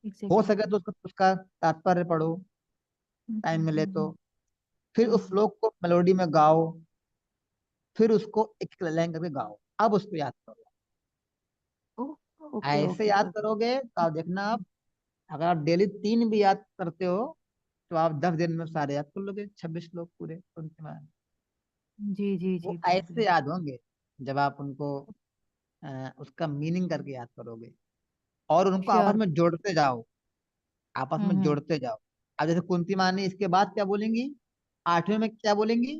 H: एग्जैक्टली।
A: सके तो उसका तात्पर्य पढ़ो, टाइम मिले तो। फिर उस श्लोक को मेलोडी में गाओ, फिर उसको एक एक लाइन करके गाओ, अब उसको याद करो।
H: ओके
A: ऐसे
H: ओके
A: याद
H: प्रभु।
A: करोगे तो आप देखना, आप अगर आप डेली 3 भी याद करते हो, तो आप 10 दिन में सारे याद कर लोगे, 26 श्लोक पूरे उनके बाद।
H: जी जी
A: वो
H: जी प्रभु
A: ऐसे
H: जी।
A: याद होंगे जब आप उनको उसका मीनिंग करके याद करोगे, और उनको आपस
H: श्योर।
A: में जोड़ते जाओ, आपस में
H: हम्म।
A: जोड़ते जाओ। अब जैसे कुंती माँ ने इसके बाद क्या बोलेंगी, 8वें में क्या बोलेंगी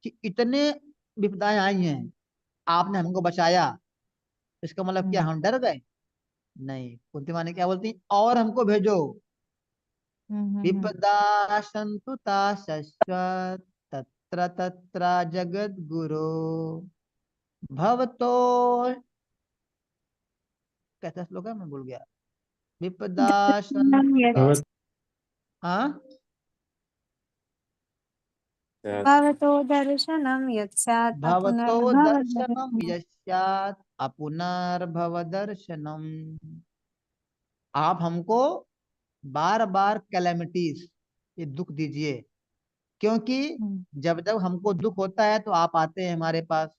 A: कि इतने विपदाएं आई हैं, आपने हमको बचाया। इसका मतलब क्या
H: हम्म
A: हम डर गए? नहीं, कुंती माँ ने क्या बोलती, और हमको भेजो।
H: हम्म।
A: विपदा संतुता शश्वत तत्र तत्र जगत गुरु भवतो, कैसा श्लोक है मैं भूल गया। विपदा संतुता, हाँ,
C: भवतो दर्शनं यत्स्यात्
A: भवतो दर्शनम
C: पुनर्भवति।
A: यस्यात् अपुनर्भव दर्शनम। आप हमको बार बार कैलेमिटीज, ये दुख दीजिए, क्योंकि जब जब हमको दुख होता है तो आप आते हैं हमारे पास,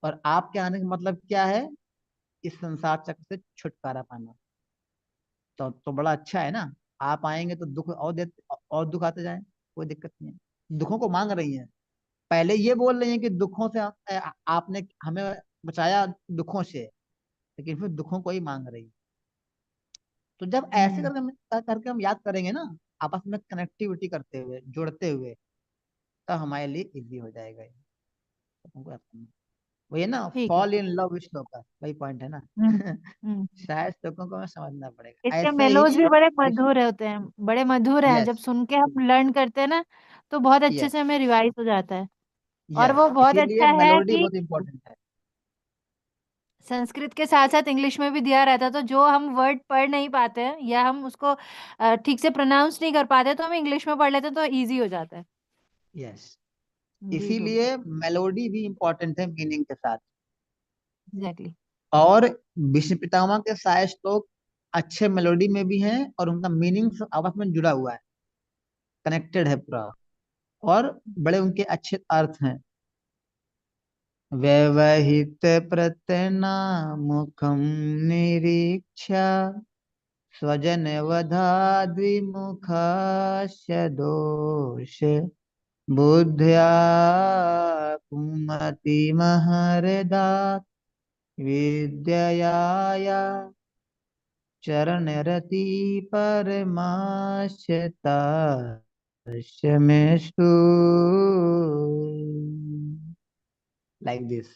A: और आपके आने का मतलब क्या है, इस संसार चक्र से छुटकारा पाना। तो बड़ा अच्छा है ना, आप आएंगे तो दुख और देते और दुख आते जाए, कोई दिक्कत नहीं है। दुखों को मांग रही हैं, पहले ये बोल रही हैं कि दुखों से आपने हमें बचाया दुखों से, लेकिन फिर दुखों को ही मांग रही है। तो जब ऐसे करके हम याद करेंगे ना, आपस में कनेक्टिविटी करते हुए, जोड़ते हुए, तब हमारे लिए इजी हो जाएगा ये। तो हमको याद करना, वही है ना,
H: ठीक है।
A: Fall in love with shloka, वही पॉइंट है ना।
H: हम्म।
A: शायद श्लोकों को हमें समझना पड़ेगा,
H: इसके
A: ऐसे ही।
H: मेलोज भी बड़े मधुर होते हैं, बड़े मधुर हैं, जब
A: यस,
H: सुन के हम लर्न करते हैं ना तो बहुत अच्छे
A: यस,
H: से हमें रिवाइज हो जाता है। और
A: यस,
H: वो बहुत
A: इसीलिए
H: अच्छा है
A: मेलोडी
H: कि
A: बहुत इंपॉर्टेंट है।
H: संस्कृत के साथ साथ इंग्लिश में भी दिया रहता है, तो जो हम वर्ड पढ़ नहीं पाते हैं या हम उसको ठीक से प्रोनाउंस नहीं कर पाते, तो हम इंग्लिश में पढ़ लेते हैं तो इजी हो जाता है।
A: यस,
H: जी प्रभु जी।
A: इसीलिए मेलोडी भी इंपॉर्टेंट है मीनिंग के साथ।
H: एग्जैक्टली।
A: और भीष्म पितामह के सारे श्लोक अच्छे मेलोडी में भी हैं, और उनका मीनिंग आपस में जुड़ा हुआ है, कनेक्टेड है पूरा, और बड़े उनके अच्छे अर्थ हैं। व्यवहित प्रत्यनामुखम निरीक्षा स्वजन वधाद्विमुखास्य दोष बुद्ध्या कुमति महरदा विद्यया चरणरति परमाश्यता मेषु, लाइक दिस।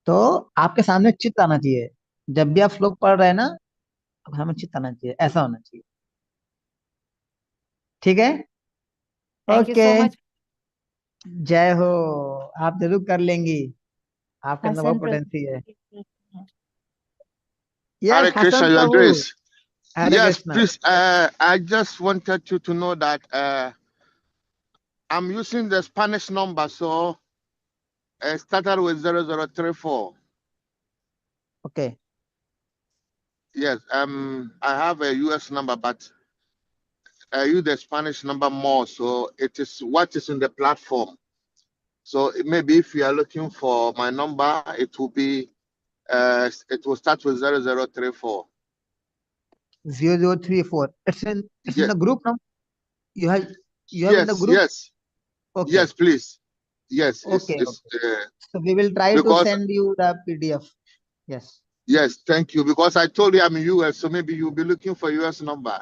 A: तो आपके सामने चित्र आना चाहिए, जब भी आप श्लोक पढ़ रहे हैं ना, अब हमें चित्र आना चाहिए, ऐसा होना चाहिए। ठीक है,
H: thank you
A: okay,
H: so much.
A: जय हो। आप जरूर कर लेंगी, आपके अंदर बहुत
H: हसन
A: पोटेंसी है।
H: प्रभु।
A: यस,
F: Hare
A: हसन
F: Krishna, your
A: Prabhu.
F: grace.
A: Hare
F: Yes,
A: Krishna.
F: please. I just wanted you to know that I'm using the Spanish number, so it started with 0034.
A: Okay.
F: Yes, I have a US number, but I use the Spanish number more, so it is what is in the platform. So maybe if you are looking for my number, it will be it will start with 0034.
A: 0034. It's in
F: Yeah.
A: the group now. You have in the
F: Yes,
A: group.
F: yes,
A: Okay.
F: yes, please. Yes,
A: Okay.
F: it's
A: So we will try to
F: because
A: send you the PDF. Yes.
F: yes, thank you. Because I told you I'm in US, so maybe you'll be looking for US number.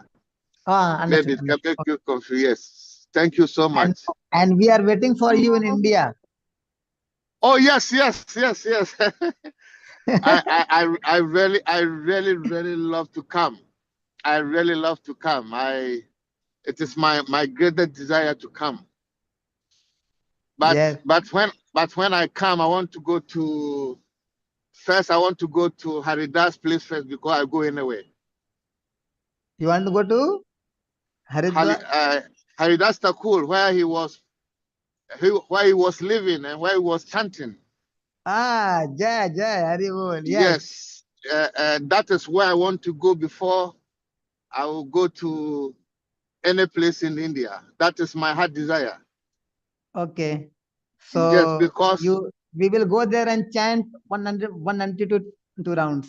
F: Maybe
A: Understood.
F: it can make you confused. Yes. Thank you so much.
A: And we are waiting for you in India.
F: Oh yes, yes, yes, yes. I really love to come. I really love to come. It is my greatest desire to come. But
A: Yes.
F: when I come, I want to go to Haridas place first before I go anywhere.
A: You want to go to Haridwar?
F: Haridas Takul, where he was living and where he was chanting.
A: Jai Haribol. Yes.
F: Yes, that is where I want to go before I will go to any place in India. That is my heart desire.
A: Okay.
F: Yes,
A: So
F: because
A: we will go there and chant 192 rounds.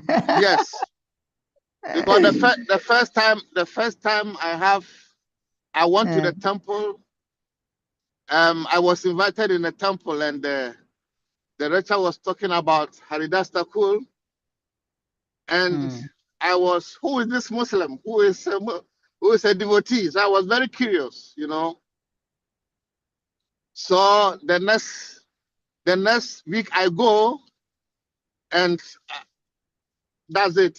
F: yes, because the first time I went to the temple, I was invited in the temple, and the lecturer was talking about Haridas Thakur, and I was, who is this Muslim? Who is a devotee? So I was very curious, you know. So the next week I go, and that's it.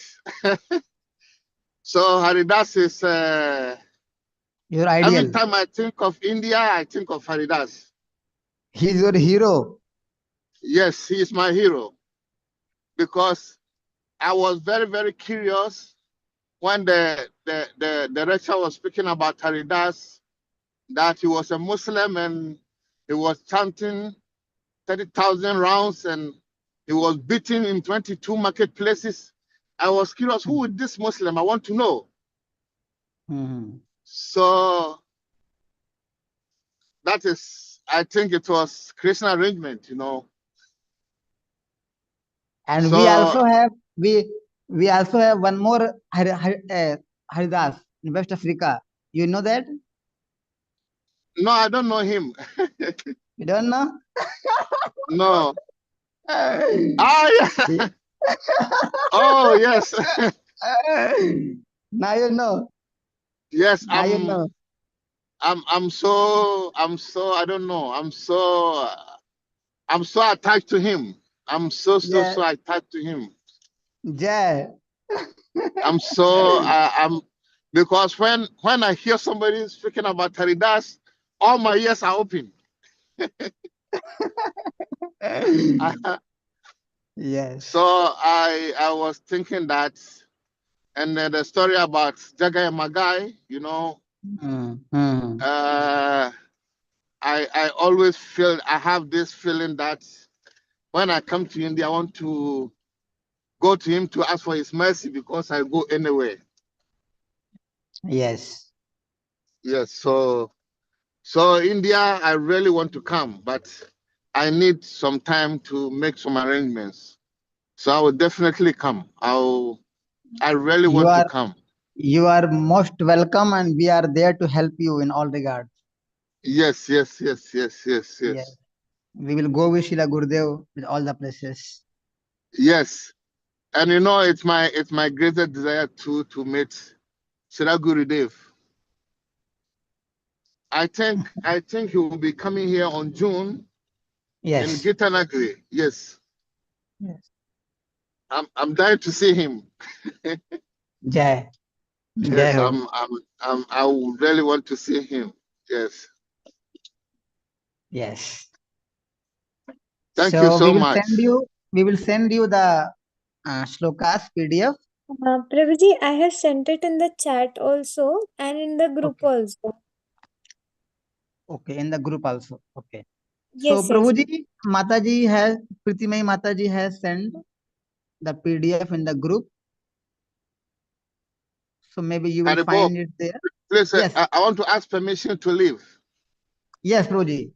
F: So Haridas is
A: your
F: every
A: ideal.
F: time I think of India, I think of Haridas.
A: He's your hero.
F: Yes, he is my hero, because I was very, very curious when the lecturer was speaking about Haridas, that he was a Muslim and he was chanting 30,000 rounds and he was beaten in 22 marketplaces. I was curious, who is this Muslim? I want to know. So that is, I think it was Krishna arrangement, you know.
A: And
F: So,
A: we also have one more Haridas in West Africa. You know that?
F: no, I don't know him.
A: You don't know?
F: No. Yeah. Oh, yes.
A: Now you know.
F: Yes,
A: Now you know.
F: I'm so I don't know. I'm so attached to him. I'm so attached to him.
A: Jai.
F: I'm because when I hear somebody speaking about Haridas, all my ears are open.
A: Yes.
F: So I was thinking that, and then the story about Jagai Magai, you know, I always feel, I have this feeling that when I come to India, I want to go to him to ask for his mercy, because I go anywhere.
A: Yes.
F: Yes, so India, I really want to come, but I need some time to make some arrangements. So I will definitely come. I really want to come.
A: You are most welcome, and we are there to help you in all regards.
F: Yes.
A: Yes. We will go with Srila Gurudev with all the places.
F: Yes. And you know, it's my greatest desire to meet Srila Gurudev. I think he will be coming here on June.
A: Yes.
F: In Gitanagri. Yes.
A: Yes.
F: I'm dying to see him.
A: Jai.
F: Yes,
A: Jai.
F: I would really want to see him. Yes.
A: Yes.
F: Thank you so much.
A: We will send you the shlokas PDF.
C: Prabhuji, I have sent it in the chat also and in the group also.
A: Okay, in the group also. Okay. So
C: Yes, yes.
A: Prabhuji, Pritimai Mataji has sent the PDF in the group. So maybe you will
F: Haribo,
A: find it there.
F: please,
A: Yes.
F: I want to ask permission to leave.
A: Yes, Prabhuji.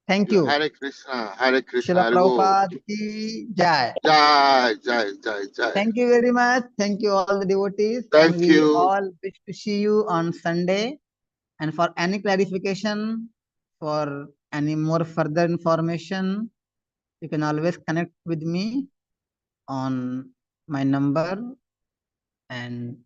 A: Thank you.
F: Hare Krishna, Hare Krishna,
A: Srila
F: Haribo.
A: Prabhupada ki jai.
F: Jai, jai, jai, jai.
A: Thank you very much. Thank you all the devotees.
F: Thank
A: And we
F: you.
A: all wish to see you on Sunday. And for any clarification, for any more further information, you can always connect with me on my number, and